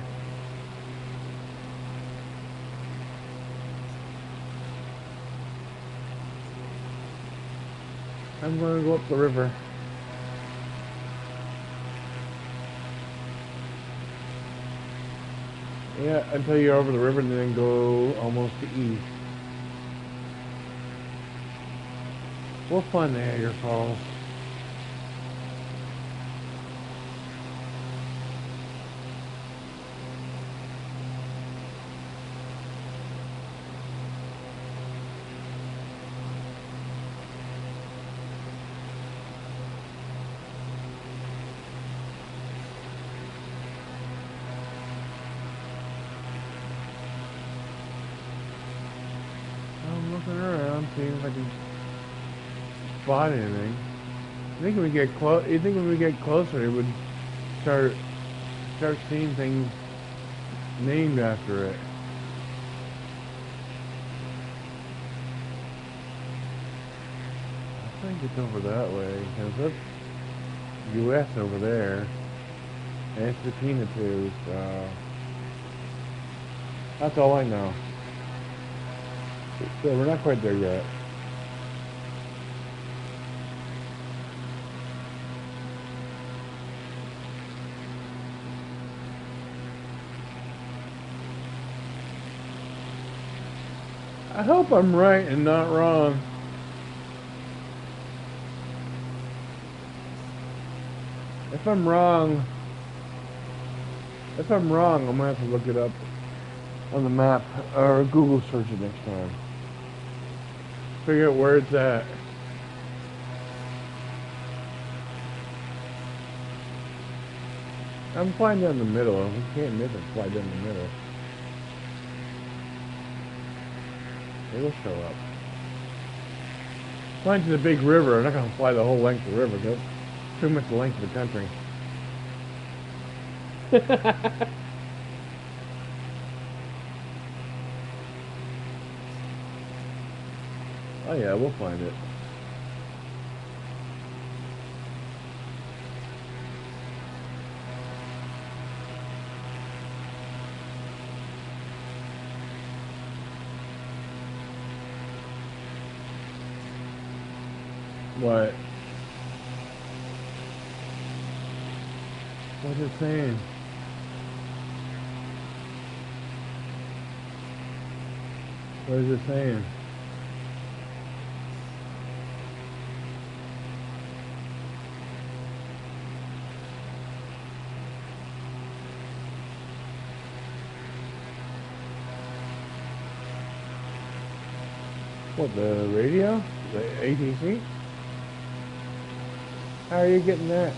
I'm gonna go up the river. Yeah, until you're over the river and then go almost to east. We'll find the Niagara Falls. Around, seeing if I can spot anything. I think when we get close, you think when we get closer, it would start seeing things named after it. I think it's over that way because that's U.S. over there, And it's between the two, so that's all I know. So we're not quite there yet. I hope I'm right and not wrong. If I'm wrong, I'm gonna have to look it up on the map or Google search it next time. Figure out where it's at. I'm flying down the middle. We can't miss it. Fly down the middle. It'll show up. Flying to the big river. I'm not gonna fly the whole length of the river. That's pretty much the length of the country. Oh yeah, we'll find it. What? What's it saying? What is it saying? What, the radio? The ATC? How are you getting that?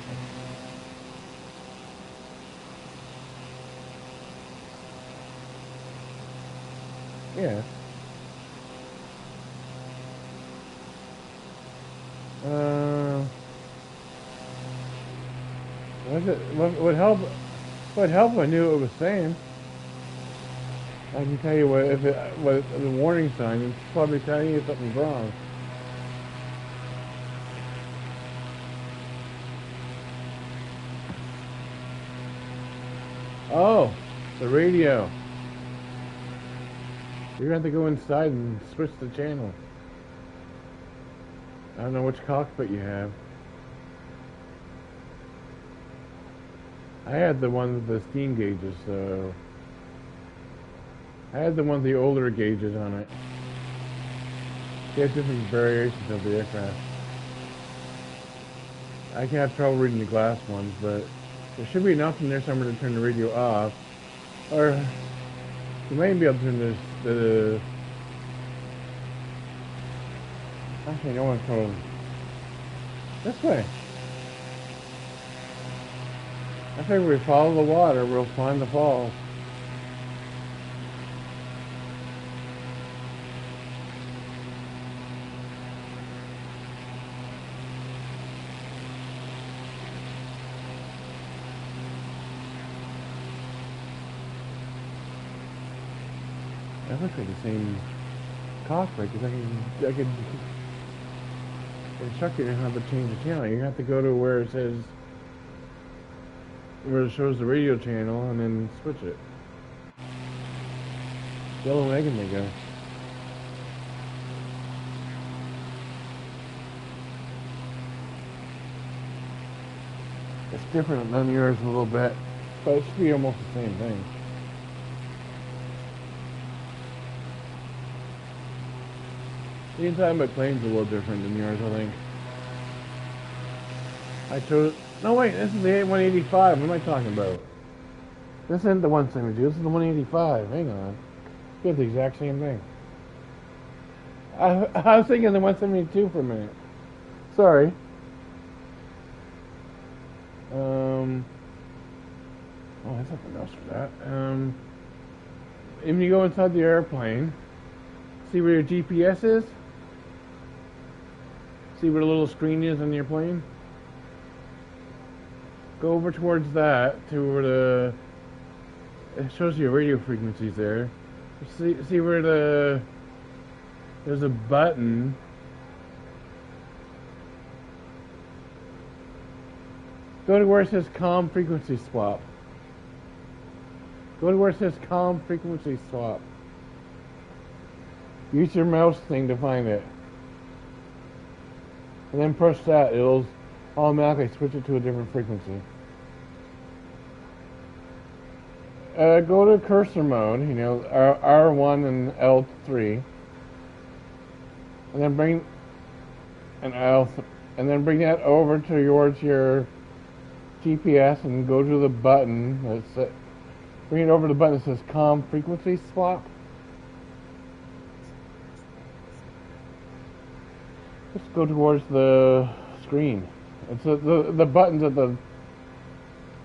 Yeah. What would help? Would help if I knew what it was saying. I can tell you what the warning sign. It's probably telling you something's wrong. Oh, the radio. You're gonna have to go inside and switch the channel. I don't know which cockpit you have. I had the one with the steam gauges, so I had the one with the older gauges on it. They have different variations of the aircraft. I can have trouble reading the glass ones, but there should be enough in there somewhere to turn the radio off. Or you might be able to turn the actually no one's told this way. I think if we follow the water, we'll find the falls. That looks like the same cockpit, because I could instruct you how to change the channel. You have to go to where it says, where it shows the radio channel, and then switch it. Yellow wagon they go. It's different than yours a little bit, but it should be almost the same thing. The inside of my plane's a little different than yours, I think. I chose... No, wait, this is the 185. What am I talking about? This isn't the 172. This is the 185. Hang on. You have the exact same thing. I was thinking the 172 for a minute. Sorry. Oh, that's something else for that. When you go inside the airplane, see where your GPS is? See where the little screen is on your plane? Go over towards that to where it shows you radio frequencies there. See where there's a button. Go to where it says COM frequency swap. Go to where it says calm frequency swap. Use your mouse thing to find it. And then press that. It'll automatically switch it to a different frequency. Go to cursor mode, you know, R1 and L3. And then bring that over towards your GPS and go to the button. Bring it over to the button that says calm frequency swap. Just go towards the screen. It's the button's at the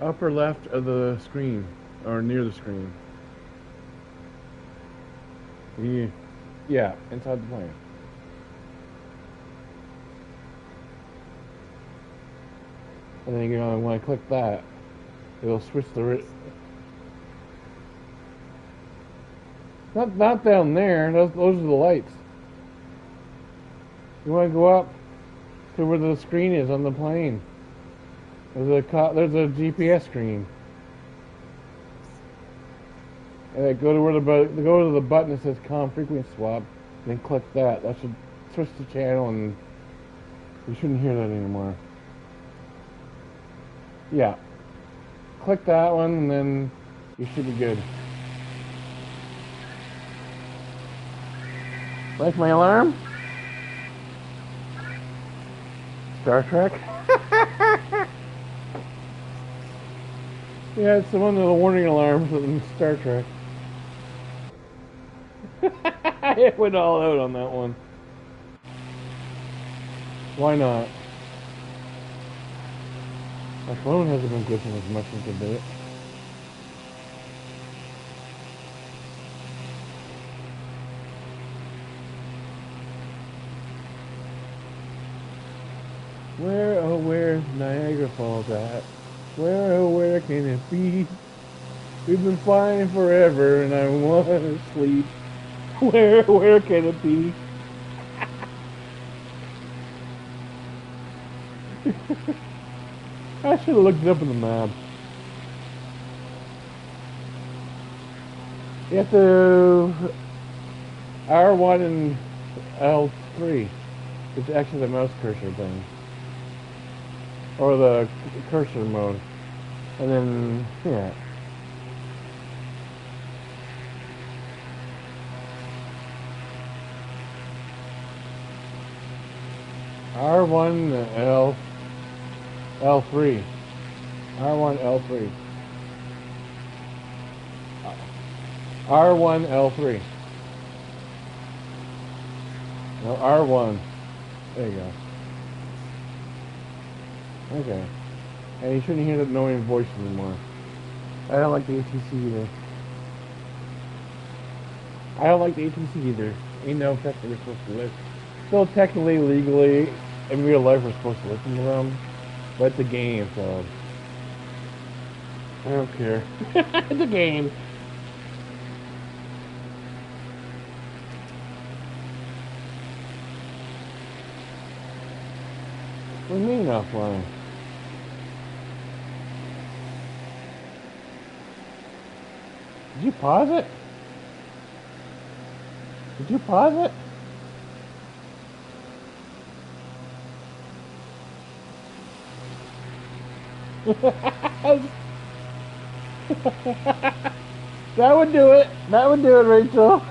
upper left of the screen, or near the screen. Yeah, inside the plane. And then you're gonna want to click that. It'll switch the. Not down there. Those are the lights. You want to go up to where the screen is on the plane. There's a GPS screen. And then go to the button that says calm frequency swap, and then click that. That should switch the channel, and you shouldn't hear that anymore. Yeah. Click that one, and then you should be good. Like my alarm? Star Trek? Yeah, it's one of the warning alarms in Star Trek. It went all out on that one. Why not? My phone hasn't been glitching as much since I did it. Where, oh, where's Niagara Falls at? Where, oh, where can it be? We've been flying forever and I want to sleep. Where can it be? I should have looked it up in the map. You have to R1 and L3. It's actually the mouse cursor thing. Or the cursor mode. And then, yeah. R1 L3. R1 L3. R1 L3. No, R1. There you go. Okay. And you shouldn't hear that annoying voice anymore. I don't like the ATC either. I don't like the ATC either. Ain't no effect that we're supposed to live. Still technically, legally, in real life we're supposed to listen to them. But it's a game, so I don't care. It's a game. What do you mean offline? Did you pause it? Did you pause it? That would do it. That would do it, Rachel.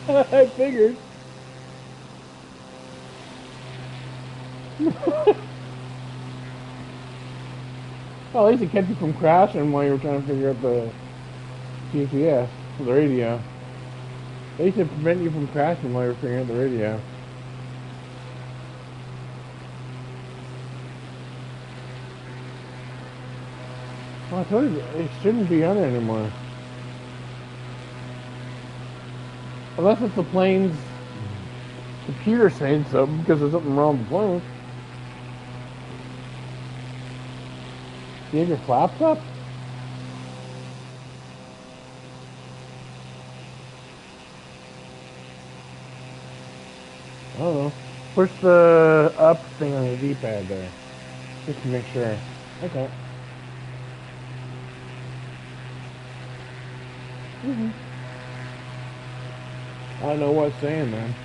I figured. Well, at least it kept you from crashing while you were trying to figure out the GPS, the radio. At least it prevented you from crashing while you were figuring out the radio. Well, I told you, it shouldn't be on there anymore. Unless it's the plane's computer saying something because there's something wrong with the plane. Do you have your flaps up? I don't know. Push the up thing on your D-pad there. Just to make sure. Okay. Mm-hmm. I don't know what it's saying, man.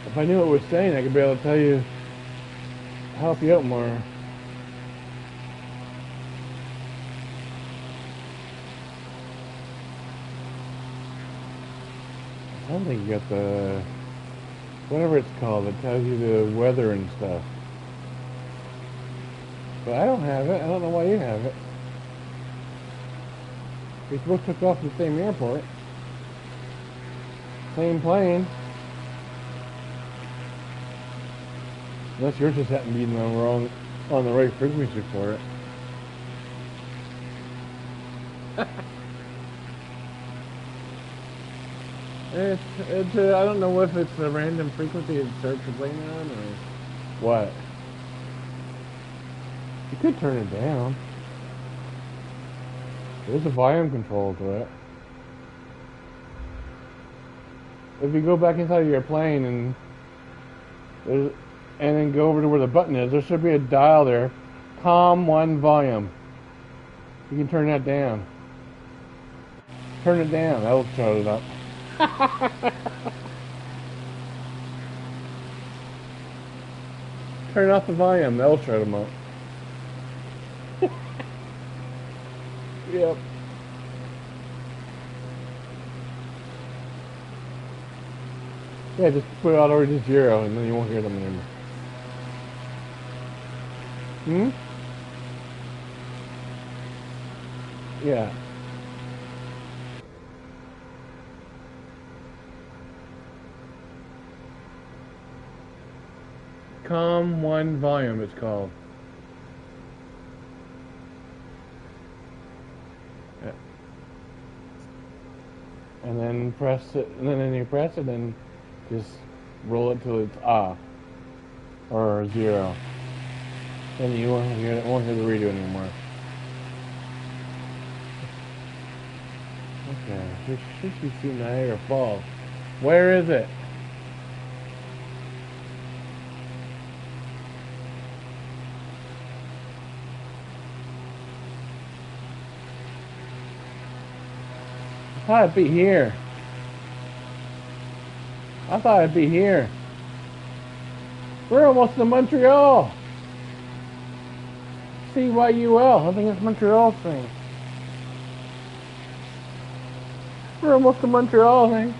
If I knew what it was saying, I could be able to tell you, help you out more. I don't think you got the, whatever it's called, that tells you the weather and stuff. But I don't have it. I don't know why you have it. We both took off from the same airport. Same plane. Unless yours just happened to be on the right frequency for it. It's I don't know if it's a random frequency it starts the plane on or what. You could turn it down. There's a volume control to it. If you go back inside of your plane and then go over to where the button is, there should be a dial there. COM1 volume. You can turn that down. Turn it down. That'll shut it up. Turn off the volume. That'll shut them up. Yep. Yeah, just put it all over to 0 and then you won't hear them anymore. Hmm? Yeah. COM1 volume it's called. Yeah. And then press it, and then you press it and just roll it till it's off or 0. And you won't hear the radio anymore. Okay, we should see Niagara Falls. Where is it? I thought it'd be here. I thought it'd be here. We're almost to Montreal. CYUL. I think it's Montreal thing. We're almost to Montreal thing.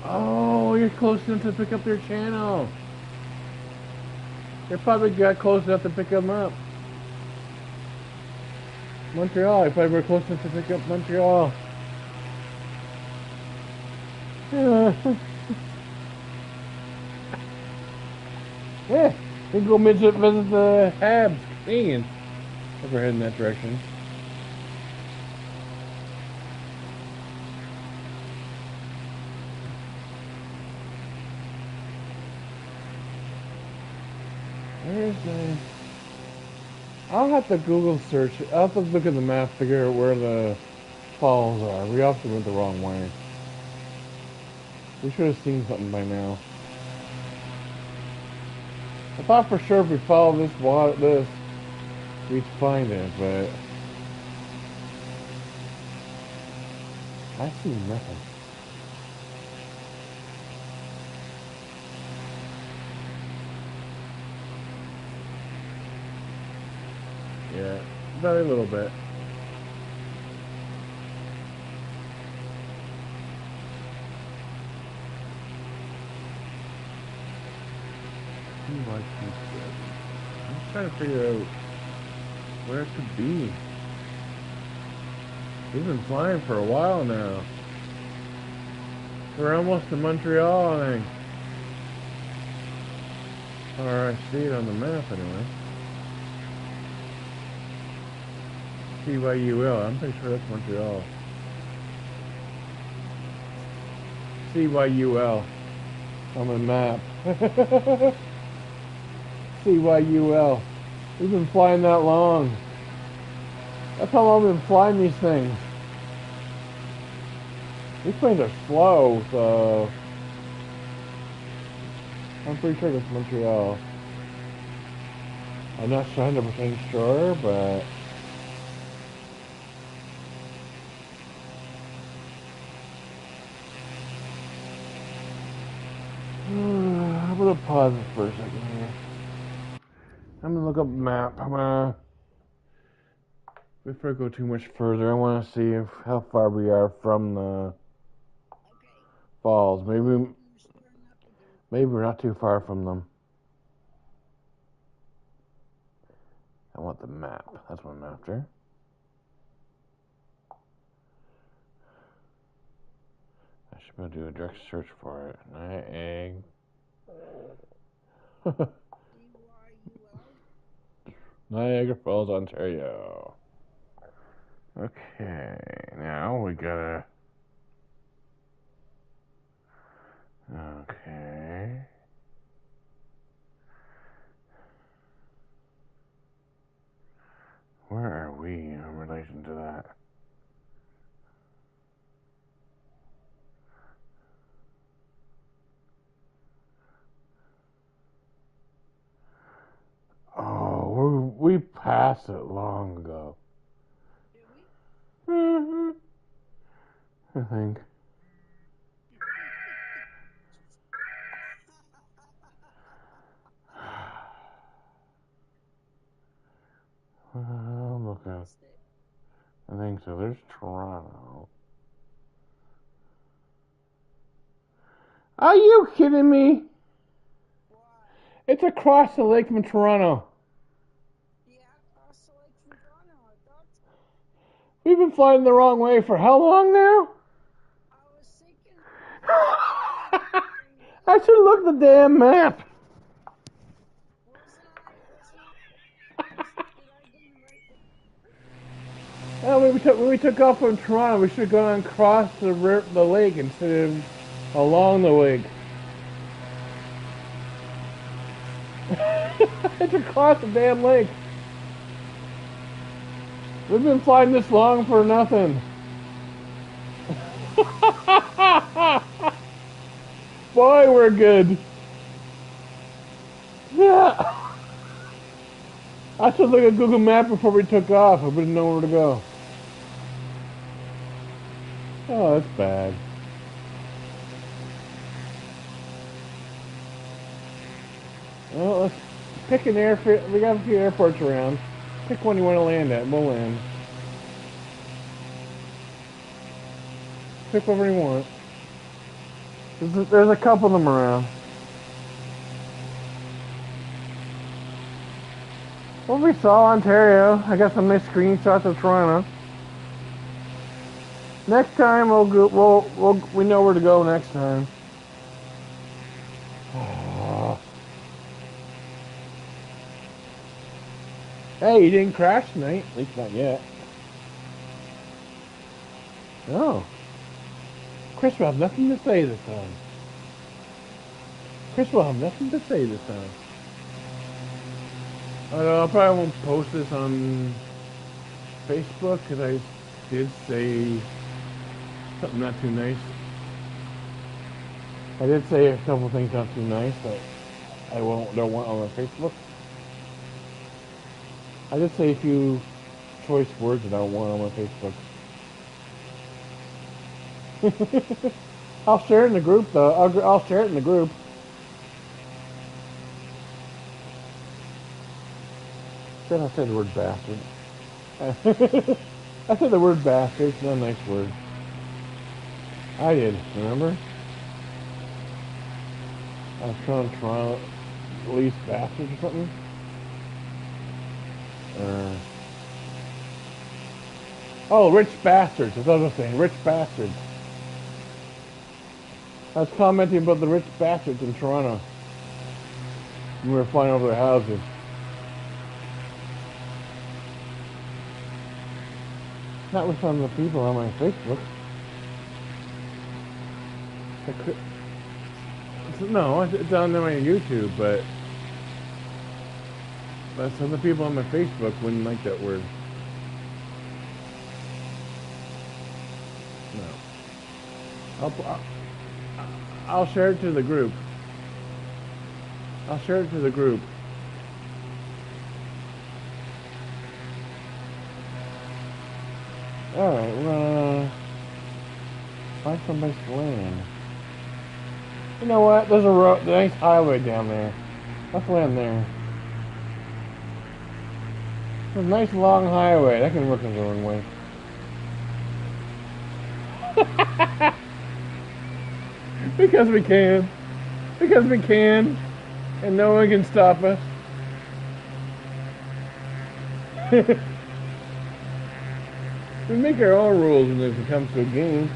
Oh, you're close enough to pick up their channel. You probably got close enough to pick them up. Montreal, you probably were close enough to pick up Montreal. Yeah, yeah. We can go visit the Habs Canadians if we're heading that direction. Where's the... I'll have to Google search. I'll have to look at the map, figure out where the falls are. We obviously went the wrong way. We should have seen something by now. I thought for sure if we followed this, we'd find it, but I see nothing. Yeah, very little bit. I'm trying to figure out where it could be. We've been flying for a while now. We're almost to Montreal, I think. Or I see it on the map anyway. CYUL, I'm pretty sure that's Montreal. CYUL on the map. CYUL. We've been flying that long. That's how long we've been flying these things. These planes are slow, so I'm pretty sure it's Montreal. I'm not 100% sure, but I'm gonna pause this for a second here. I'm gonna look up a map. Before I go too much further, I want to see how far we are from the falls. Maybe we're not too far from them. I want the map. That's what I'm after. I should be able to do a direct search for it. Niagara Falls, Ontario. Okay, now we gotta. Okay. Where are we in relation to that? Oh, we passed it long ago. Did we? Mm-hmm. I think. I'm looking. I think so. There's Toronto. Are you kidding me? Why? It's across the lake from Toronto. Yeah, across the lake from Toronto. I thought so. We've been flying the wrong way for how long now? I was thinking. I should look at the damn map. Wasn't I? Did I do the right thing? Well, when we took off from Toronto, we should have gone across the lake instead of along the lake. It's across the damn lake. We've been flying this long for nothing. Boy, we're good. Yeah. I should look at Google Maps before we took off. I wouldn't know where to go. Oh, that's bad. Well, let's pick an airfield. We got a few airports around. Pick one you want to land at. We'll land. Pick whatever you want. There's a couple of them around. Well, we saw Ontario. I got some nice screenshots of Toronto. Next time we know where to go next time. Hey, you didn't crash tonight. At least not yet. No. Chris will have nothing to say this time. Chris will have nothing to say this time. I probably won't post this on Facebook because I did say something not too nice. I did say a couple things not too nice that I don't want on my Facebook. I did say a few choice words that I don't want on my Facebook. I'll share it in the group though. I'll share it in the group. Then I said the word bastard. I said the word bastard. It's not a nice word. I did, remember? I was trying to release bastards or something. Oh, rich bastards. That's what I was saying. Rich bastards. I was commenting about the rich bastards in Toronto. We were flying over their houses. Not with some of the people on my Facebook. No, it's on my YouTube, but some of the people on my Facebook wouldn't like that word. No. I'll, I'll share it to the group. I'll share it to the group. Alright, we're gonna find someplace to land. You know what? There's a road, the nice highway down there. Let's land there. It's a nice long highway. That can work as a runway. Because we can. Because we can. And no one can stop us. We make our own rules when it comes to a game.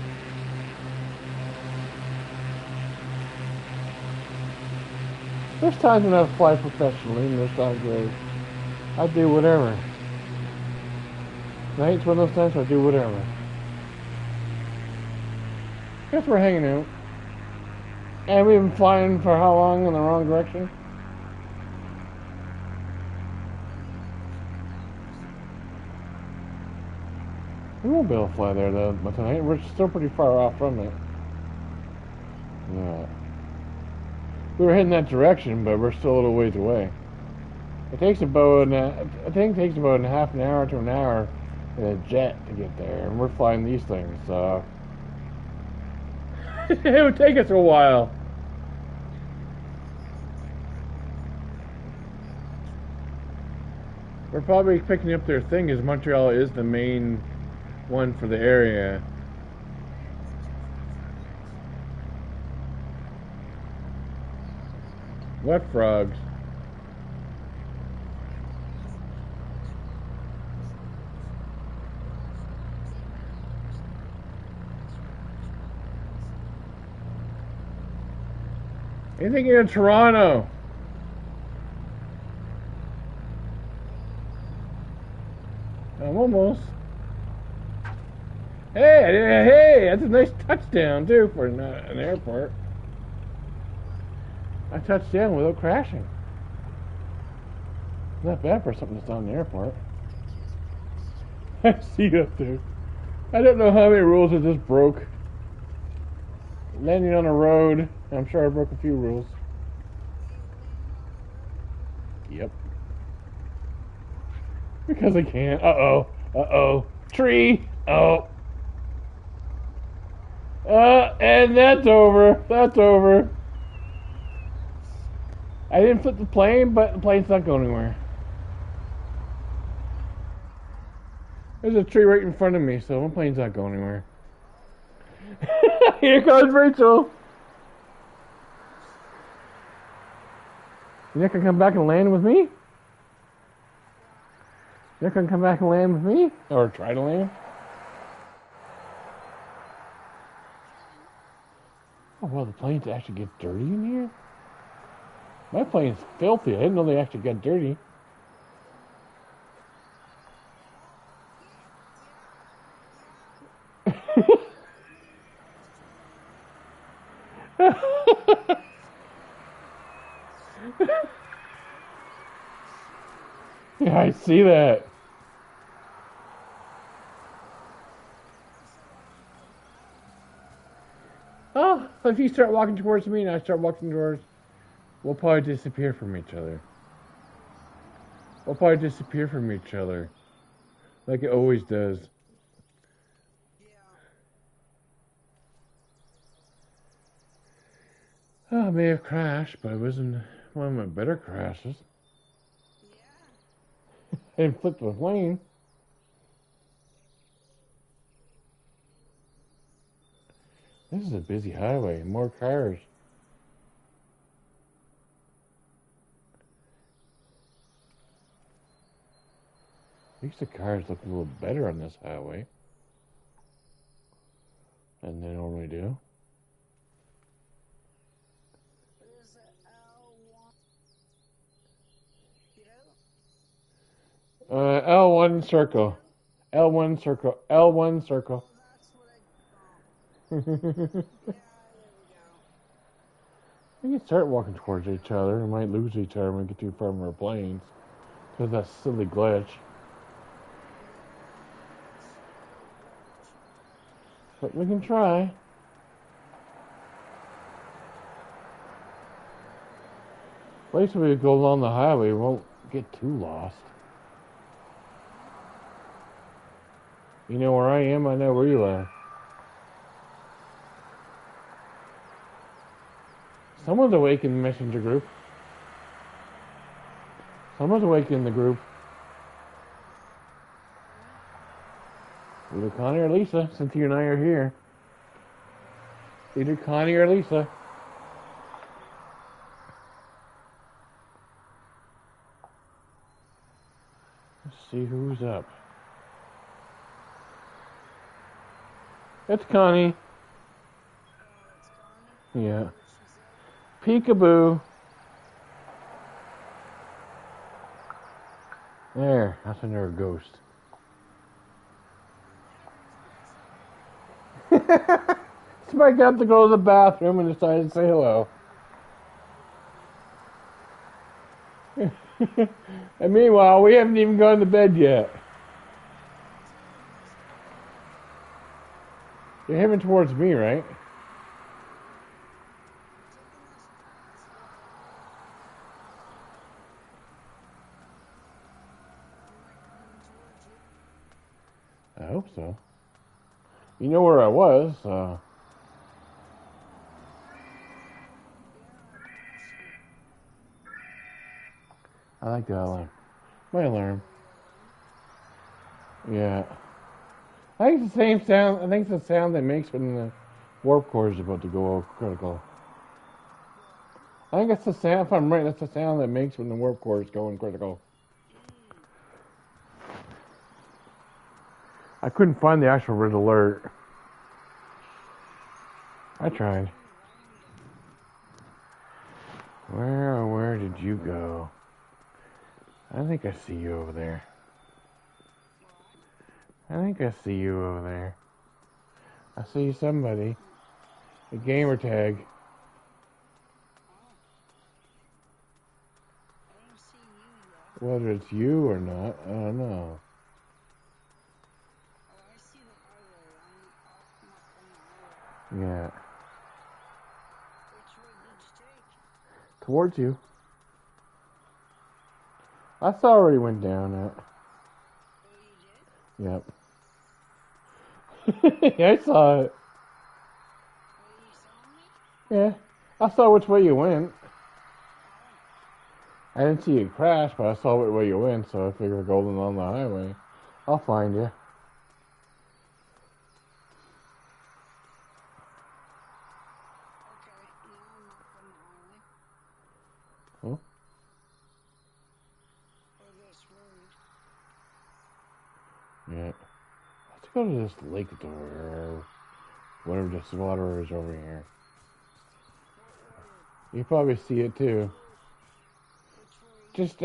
There's times when I fly professionally and there's times where I do whatever. Tonight's one of those times I do whatever. Guess we're hanging out. And we've been flying for how long in the wrong direction? We won't be able to fly there though, but tonight we're still pretty far off from it. Yeah. We were heading that direction, but we're still a little ways away. It takes about, I think it takes about half an hour to an hour in a jet to get there, and we're flying these things, so it would take us a while. We're probably picking up their thing, as Montreal is the main one for the area. What frogs? Anything in Toronto? I'm almost. Hey, that's a nice touchdown too for an airport. I touched down without crashing. Not bad for something that's on the airport. I see you up there. I don't know how many rules I just broke. Landing on a road, I'm sure I broke a few rules. Yep. Because I can. Uh-oh. Tree. Oh. And that's over. That's over. I didn't flip the plane, but the plane's not going anywhere. There's a tree right in front of me, so my plane's not going anywhere. Here comes Rachel. You're not gonna come back and land with me? You're not gonna come back and land with me? Or try to land? Oh, well, the planes actually get dirty in here? My plane's filthy. I didn't know they actually got dirty. Yeah, I see that. Oh, if you start walking towards me and I start walking towards, we'll probably disappear from each other. We'll probably disappear from each other. Like it always does. Oh, I may have crashed, but it wasn't one of my better crashes. I didn't flip the plane. This is a busy highway. More cars. At least the cars look a little better on this highway than they normally do. L1 circle. L1 circle. L1 circle. We can start walking towards each other. We might lose each other when we get too far from our planes. Because that silly glitch. But we can try. At least when we go along the highway, we won't get too lost. You know where I am, I know where you are. Someone's awake in the messenger group. Someone's awake in the group. Either Connie or Lisa, since you and I are here. Either Connie or Lisa. Let's see who's up. It's Connie. Yeah. Peekaboo. There, that's another ghost. Somebody got to go to the bathroom and decided to say hello. And meanwhile, we haven't even gone to bed yet. You're heading towards me, right? I hope so. You know where I was. I like the alarm. My alarm. Yeah. I think it's the same sound. I think it's the sound that makes when the warp core is about to go critical. I think that's the sound. If I'm right, that's the sound that makes when the warp core is going critical. I couldn't find the actual red alert. I tried. Where did you go? I think I see you over there. I think I see you over there. I see somebody. A gamer tag. Whether it's you or not, I don't know. Yeah. Towards you. I saw where he went down at. Yep. Yeah, I saw it. Yeah. I saw which way you went. I didn't see you crash, but I saw which way you went, so I figured going on the highway. I'll find you. Huh? Yeah. Let's go to this lake door. Whatever this water is over here. You probably see it too. Just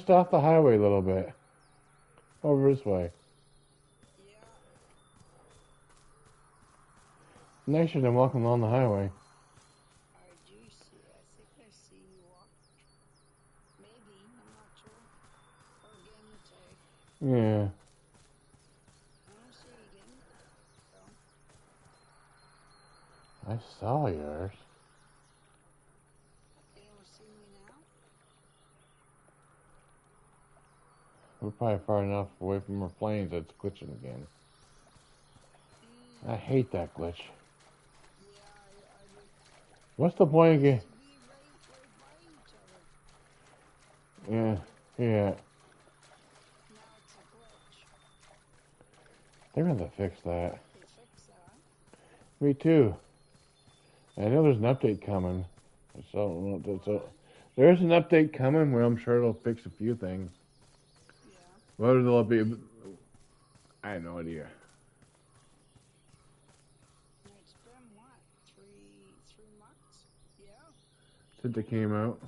off the highway a little bit. Over this way. Nicer than walking along the highway. I do see. I think I see you walk. Maybe. I'm not sure. Or game tag. Yeah. I don't see you again. So. I saw yours. You don't see me now? We're probably far enough away from our planes that it's glitching again. I hate that glitch. Yeah, I do. What's the point of getting... We right by each other. Yeah. Now it's a glitch. They're gonna fix that. They fix that. Me too. I know there's an update coming. So there's an update coming where I'm sure it'll fix a few things. Yeah. Whether they'll be... I have no idea. It's been what? Three months? Yeah. Since it came out.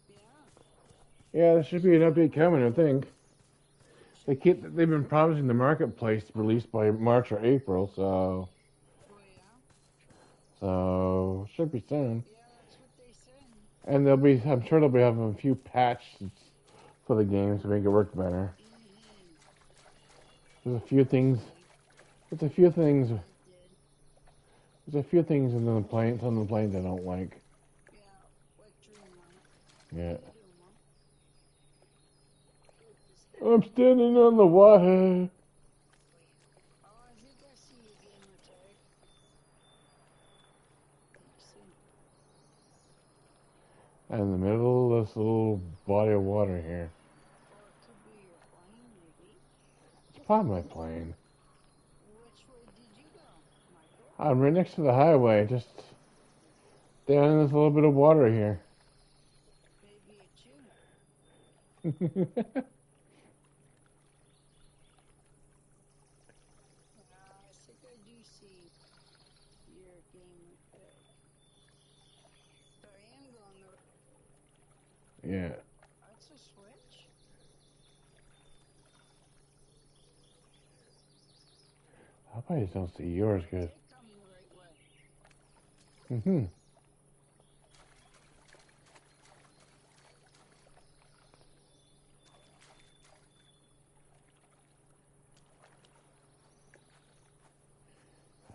Yeah. Yeah, there should be an update coming, I think. They've been promising the marketplace released by March or April, so... Oh, yeah? So, should be soon. Yeah, that's what they said. And I'm sure they'll be having a few patches for the game to make it work better. There's a few things in the planes, on the planes I don't like. Yeah, like Dreamlight. Yeah. What are you doing, Mom? Is that I'm standing on the water. oh yeah. Oh, I think I see your gamer tag. Let me see. In the middle of this little body of water here. Or it could be your plane, maybe. It's probably my plane. Which way did you go, Michael? I'm right next to the highway, just down in this little bit of water here. Maybe it's you. I think I do see your gamer tag. So I am going the. Yeah. That's a switch. I probably just don't see yours Is good. it coming the right way?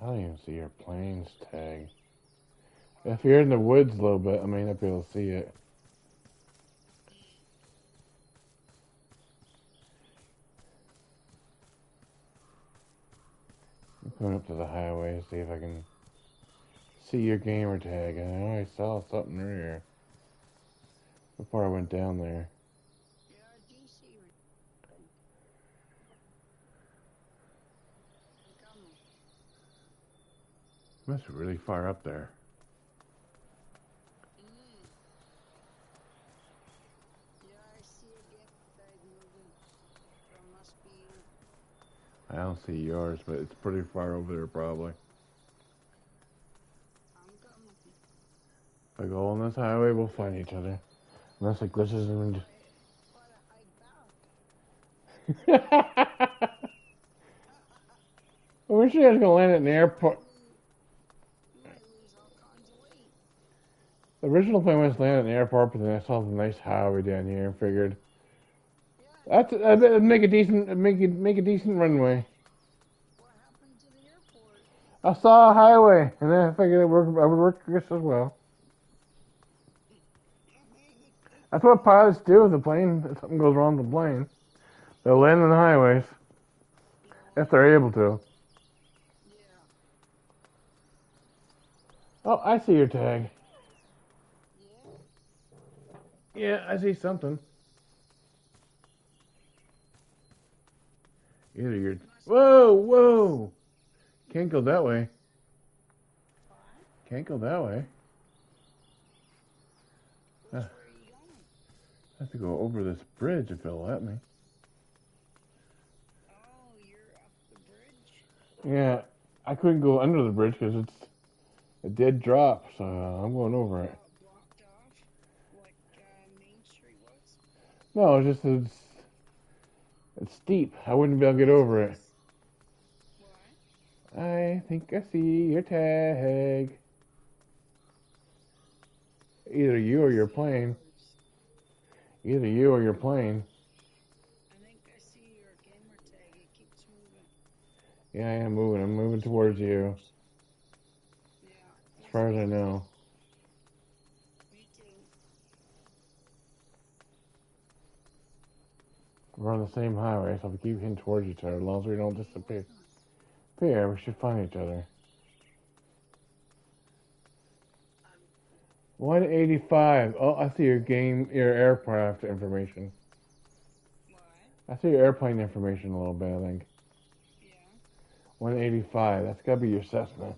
I don't even see your plane's tag. If you're in the woods a little bit, I may not be able to see it. Mm. I'm going up to the highway to see if I can see your gamer tag. I know I saw something earlier before I went down there. Yeah, I do see your thing. I'm coming. Must be really far up there. Mm. Yeah, I see a gamer tag moving. So it must be you. I don't see yours, but it's pretty far over there probably. I'm coming. If I go on this highway, we'll find each other. Unless it glitches How and... do I hide We're sure it's gonna land at an you airport. might lose all kinds of weight. The original plan was to land at an airport, but then I saw the nice highway down here and figured Yeah, that's nice. that'd make a decent runway. What happened to the airport? I saw a highway, and then I figured I would work just as well. That's what pilots do with the plane. If something goes wrong with the plane, they'll land on the highways if Well, they're able to. yeah, Oh, I see your tag. yeah. Yeah, I see something. Either you're... Must be Whoa, GPS. whoa! Can't go that way. What? Can't go that way. Which I way are you going? have to go over this bridge if it'll let me. Oh, you're up the bridge? Yeah, I couldn't go under the bridge because it's a dead drop, so I'm going over it. Oh, it blocked off? Like Main Street was? No, it's steep. I wouldn't be able to get over it. What? I think I see your tag. Either you I or your see plane. yours. Either you or your plane. I think I see your gamer tag. It keeps moving. Yeah, I am moving. I'm moving Yours or towards you, yours. Yeah, as it's far as I moving. know. Me too. We're on the same highway, so if we keep heading towards each other, as long as we don't Where are you disappear. working? Here, we should find each other. Um, 185. Oh, I see your aircraft information. what? I see your airplane information a little bit, I think. Yeah. 185. That's gotta be your Cessna.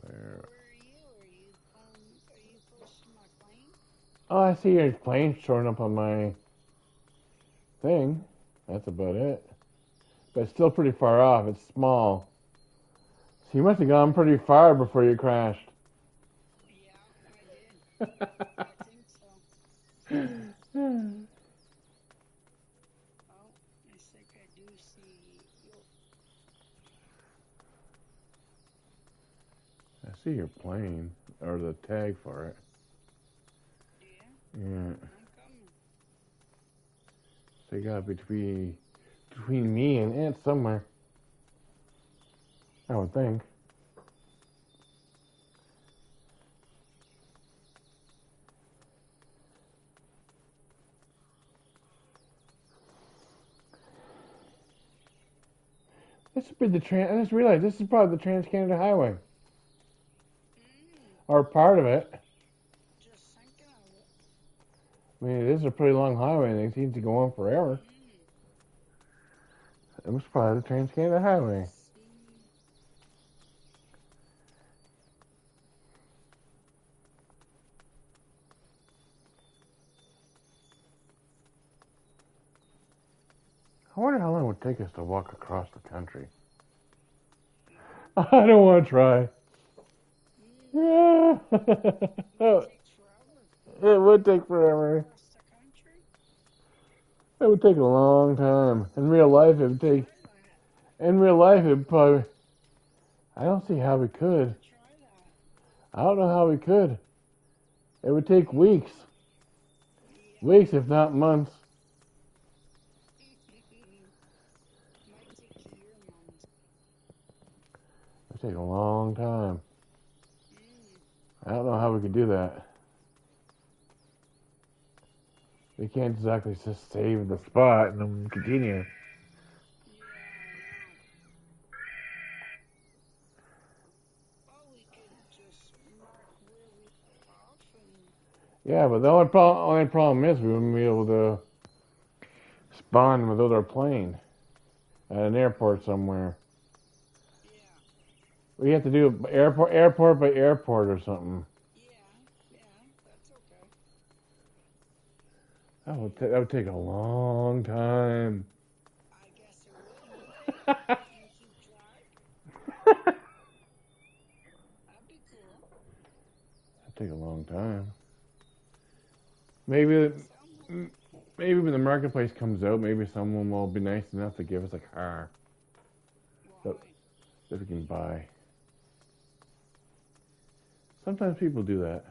Where? Where are you? Are you close to my plane? Oh, I see your plane showing up on my thing. That's about it. But it's still pretty far off. It's small. So you must have gone pretty far before you crashed. Yeah, I did. I think so. Oh, I think I do see you. I see your plane, or the tag for it. Yeah, Yeah. I'm coming. So you gotta be between me and it somewhere. I would think. This would be the trans. I just realized this is probably the Trans Canada Highway, Mm, or part of it. just thinking of it. I mean, it is a pretty long highway, and it seems to go on forever. Mm, It was probably the Trans Canada Highway. let's see. I wonder how long it would take us to walk across the country. Mm, I don't want to try. mm, might It take forever. would take Walk forever. across the country. It would take a long time. In real life, it would take. Try that. In real life, it would probably. I don't see how we could. Never try that. I don't know how we could. It would take weeks. Yeah. Weeks, if not months. Might take a year, months. It would take a long time. Mm, I don't know how we could do that. We can't exactly just save the spot and then continue. yeah, I know. Well, we could just mark where we off and Yeah, but the only problem is we wouldn't be able to spawn with other plane at an airport somewhere. yeah, We have to do airport by airport or something. yeah, that's okay. That would take a long time. I guess it would, wouldn't it? That'd And keep track. That'd be cool. take a long time. Maybe Someone, maybe when the marketplace comes out, maybe someone will be nice enough to give us a car that, why? that we can buy. Sometimes people do that.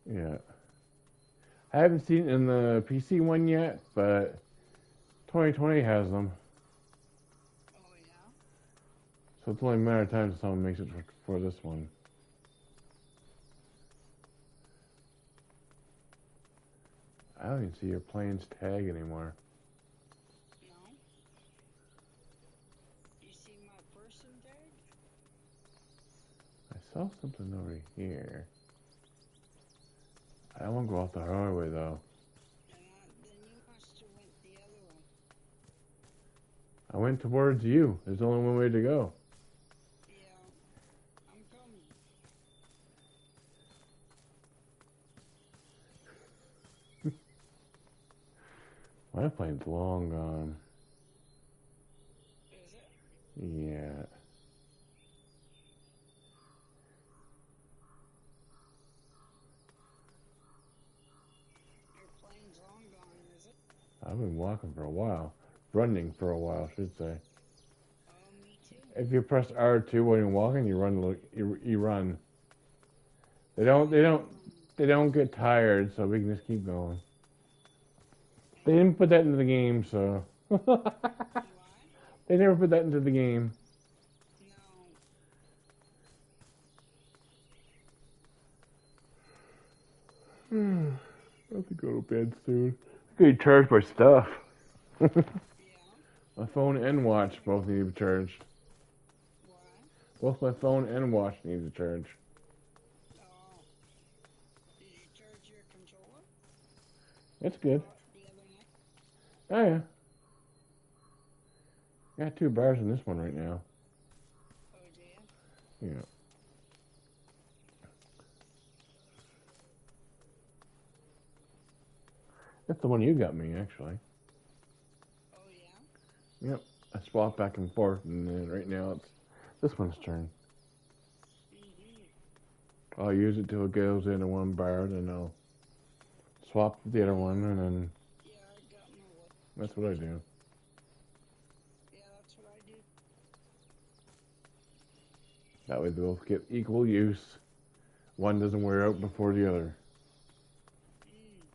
Yeah. Yeah. I haven't seen it in the PC one yet, but 2020 has them. Oh yeah. So it's only a matter of time until someone makes it for this one. I don't even see your plane's tag anymore. No. You see my person tag? I saw something over here. I won't go off the highway though. Then you must have went the other way. I went towards you. There's only one way to go. Yeah. I'm coming. My plane's long gone. Is it? Yeah. Your plane's long gone, is it? I've been walking for a while. Running for a while, I should say. Oh, me too. If you press R2 when you're walking, you run. You run. They don't get tired, so we can just keep going. They didn't put that into the game, so Why? they never put that into the game. I have to go to bed soon. I gotta charge my stuff. No. Yeah. My phone and watch both need to be charged. Why? Both my phone and watch need to charge. Oh. Did you charge your controller? That's good. The other night? Oh yeah. Got 2 bars in this one right now. Oh, did you? Yeah. That's the one you got me, actually. Oh, yeah? Yep. I swapped back and forth, and then right now it's this one's turn. Mm-hmm. I'll use it till it goes into one bar, then I'll swap the other one, and then Yeah, I got my what? that's what I do. Yeah, that's what I do. That way they both get equal use. One doesn't wear out before the other. Mm.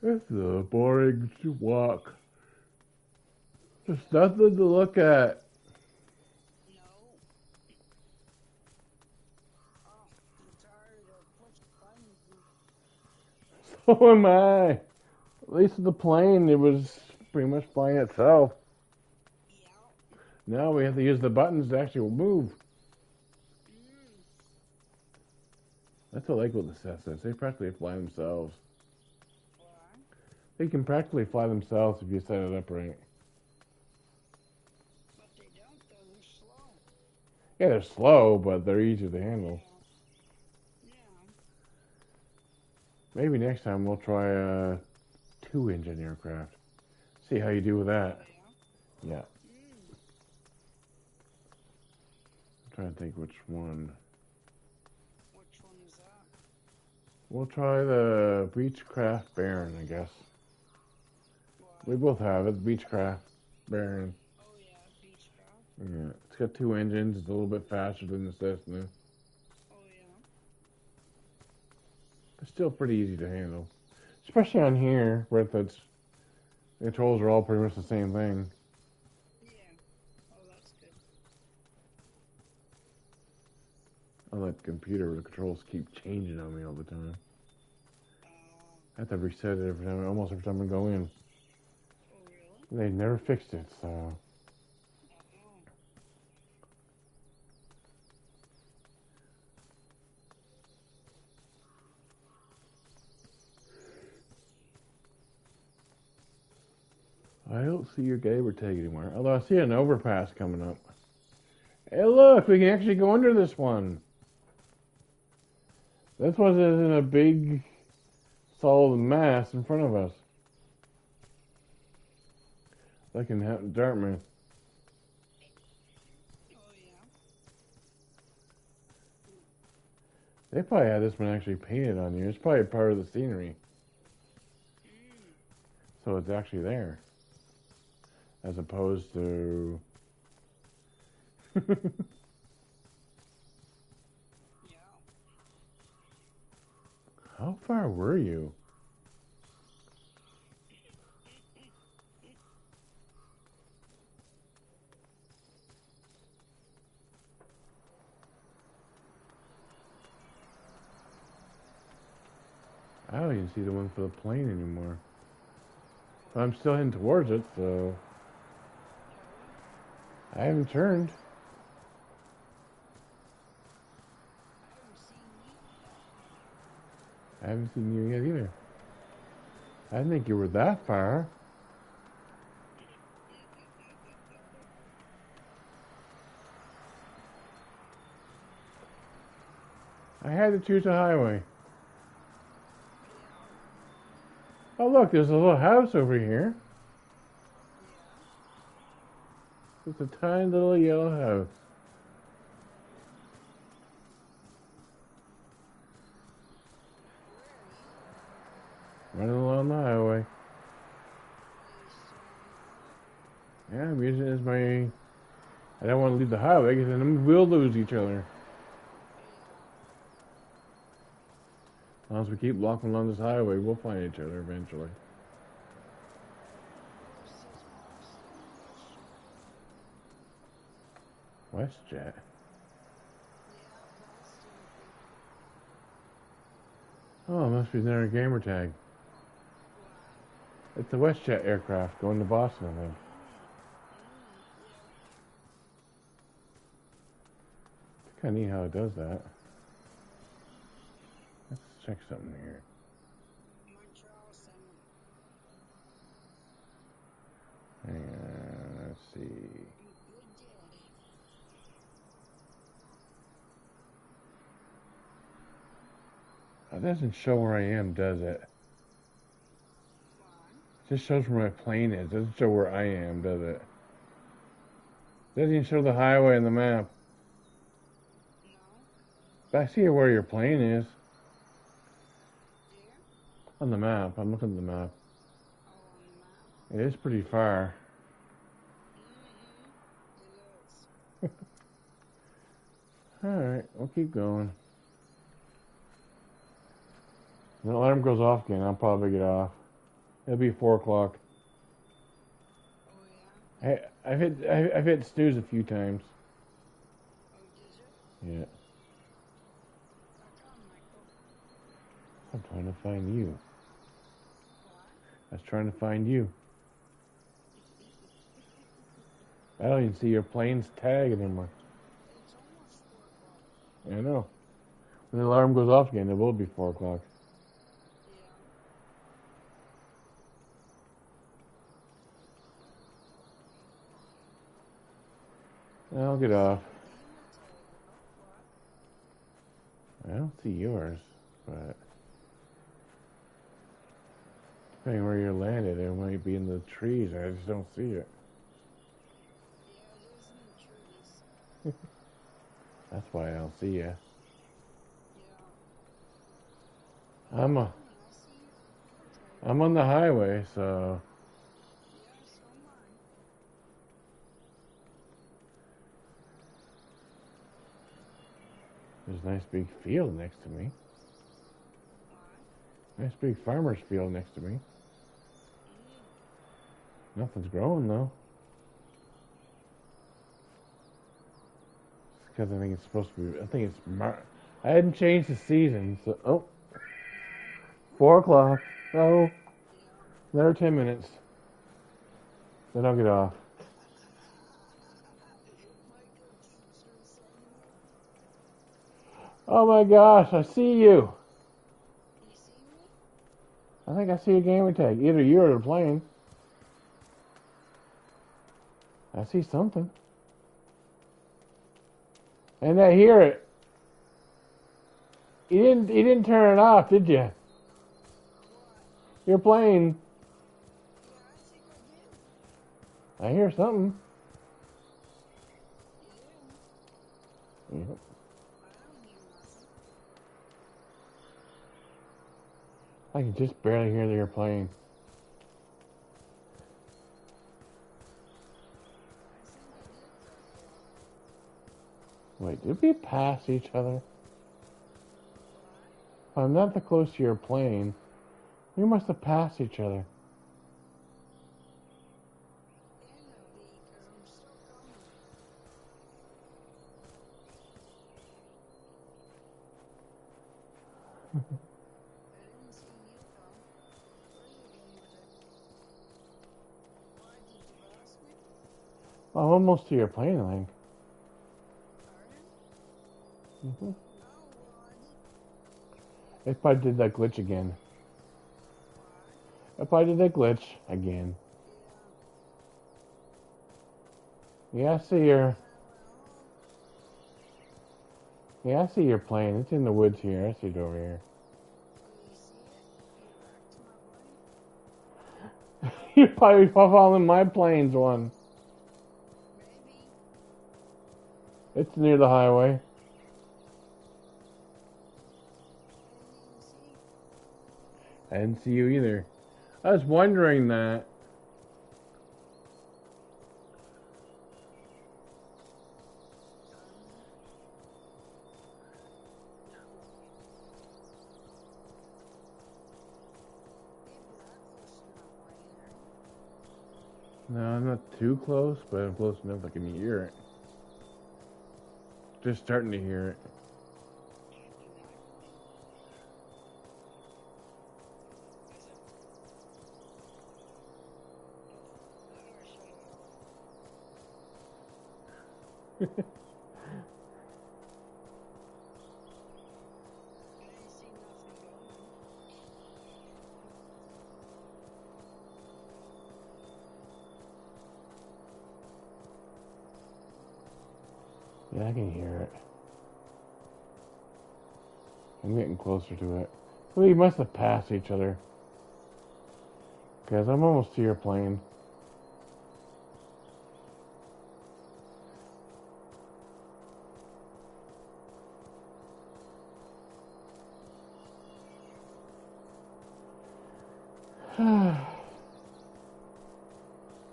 It's a boring walk. There's nothing to look at. No. Oh, I'm tired of pushing buttons. So am I. At least with the plane, it was pretty much flying itself. Yeah. Now we have to use the buttons to actually move. Mm. That's what I like with the Cessnas. They practically fly themselves. What? They can practically fly themselves if you set it up right. But they don't, though. They're slow. Yeah, they're slow, but they're easier to handle. Yeah. Yeah. Maybe next time we'll try a two-engine aircraft. See how you do with Oh, that. yeah. Yeah. Mm. I'm trying to think which one. Which one is that? We'll try the Beechcraft Baron, I guess. What? We both have it, Beechcraft Baron. Oh, yeah. Beechcraft. Yeah, it's got two engines. It's a little bit faster than the Cessna. Oh, yeah. It's still pretty easy to handle, especially on here where the controls are all pretty much the same thing. Yeah. Oh, that's good. On that computer, where the controls keep changing on me all the time. Oh. I have to reset it every time, almost every time I go in. Oh, really? They never fixed it, so Uh-oh. I don't see your gamer tag anymore. Although I see an overpass coming up. Hey, look, we can actually go under this one. This one is in a big solid mass in front of us. Like in Dartmouth. Oh, yeah. They probably had this one actually painted on here. It's probably part of the scenery. Mm. So it's actually there. As opposed to... Yeah. How far were you? I don't even see the one for the plane anymore. But I'm still heading towards it, so... I haven't turned. I haven't seen you yet. I haven't seen you yet either. I didn't think you were that far. I had to choose a highway. Yeah. Oh look, there's a little house over here. Yeah. It's a tiny little yellow house. Where are you? Running along the highway. Are you still on the highway? Yeah, I'm using it as my... I don't want to leave the highway because then we'll lose each other. Yeah. As long as we keep walking along this highway, we'll find each other eventually. It says Boston WestJet. WestJet? Yeah, Boston people. Oh, it must be their gamer tag. What? It's a WestJet aircraft going to Boston, I think. Yeah. It's kind of neat how it does that. Let's check something here. Montreal Center. Hang on, let's see. Good daddy. It doesn't show where I am, does it? What? It just shows where my plane is. It doesn't show where I am, does it? It doesn't even show the highway on the map. No? But I see where your plane is There? on the map. I'm looking at the map. Oh, on the map? It is pretty far. Mm-hmm. It is. Alright, we'll keep going. When the alarm goes off again, I'll probably get off. It'll be 4 o'clock. Oh yeah. I've hit snooze a few times. Oh, did you? Yeah. How come, Michael? I'm trying to find you. What? I was trying to find you. I don't even see your plane's tag anymore. It's almost 4 o'clock. I know. When the alarm goes off again, it will be 4 o'clock. Yeah. I'll get off. Gamer tag, look what? I don't see yours, but depending where you're landed, it might be in the trees. I just don't see it. Yeah, it is in the trees. That's why I don't see you. Yeah. I'm Look a, at me, I see your gamer tag. I'm on the highway, so Yeah, so am I. there's a nice big field next to me. What? Nice big farmer's field next to me. Nothing's growing though. Because I think it's supposed to be. I think it's I hadn't changed the season, so 4 o'clock. Oh, Yeah. another 10 minutes. Then I'll get off. Michael keeps resetting it. Oh my gosh, I see you. You see me? I think I see a gamer tag. Either you or the plane. I see something. And I hear it. You didn't turn it off, did you? What? Your plane. Yeah, I think I did. I hear something. You do? Yep. I don't hear nothing. I can just barely hear your plane. I think I did cut it off. Wait, did we pass each other? What? If I'm not that close to your plane, we must have passed each other. Can that be? Because I'm still coming. I didn't see you come. Where's your gamer tag? Why did you pass me? I'm almost to your plane, I think. Are you? Mm-hmm. Oh, well, I did. If I did that glitch again. What? If I did that glitch again. Yeah. Yeah, I see your. Then I went home. Yeah, I see your plane. It's in the woods here. I see it over here. Oh, you see it? You wrecked my plane? You probably following my plane's one. Maybe. It's near the highway. I didn't even see. I didn't see you either. I was wondering that. Um, People are close to my plane, are you? No, I'm not too close, but I'm close enough I can hear it. Just starting to hear it. Exactly. Is it? How do I shut it off? I didn't see nothing going. Yeah, I can hear it. I'm getting closer to it. We must have passed each other. Because I'm almost to your plane.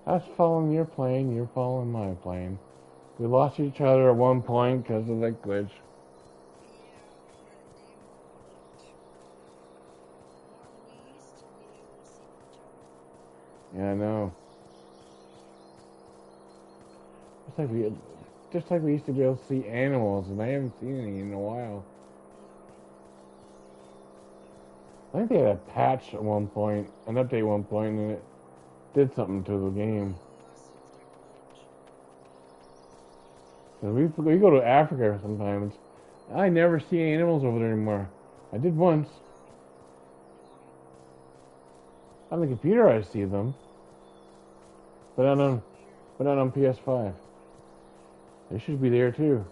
I was following your plane, you're following my plane. We lost each other at one point because of that glitch. Yeah, that damn glitch. No, we used to be able to see each other. Yeah, I know. Just like we, just like we used to be able to see animals, and I haven't seen any in a while. I think they had a patch at one point, an update at one point, and it did something to the game. And we go to Africa sometimes. I never see animals over there anymore. I did once. On the computer, I see them, but not on PS5. They should be there too.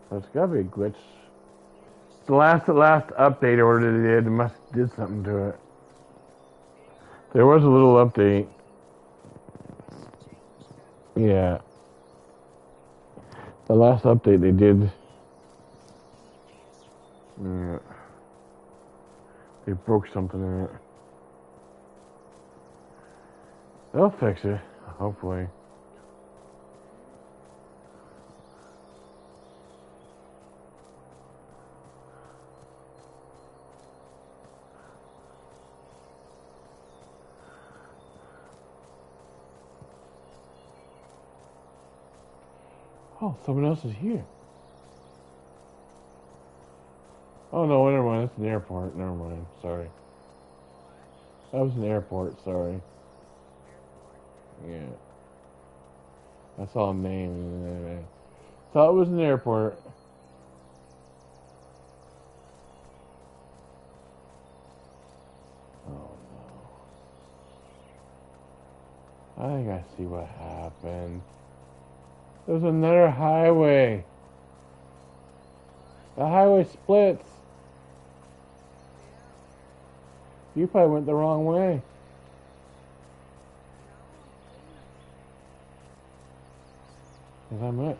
But it's gotta be a glitch. The last update or whatever they did something to it. There was a little update. Yeah. The last update they did. Yeah. They broke something in it. They'll fix it, hopefully. Oh, someone else is here. Oh no, never mind. It's an airport. Never mind. Sorry. That was an airport. Sorry. Yeah. I saw a name. Thought it was an airport. Oh no. I think I see what happened. There's another highway. The highway splits. You probably went the wrong way. Cause I might.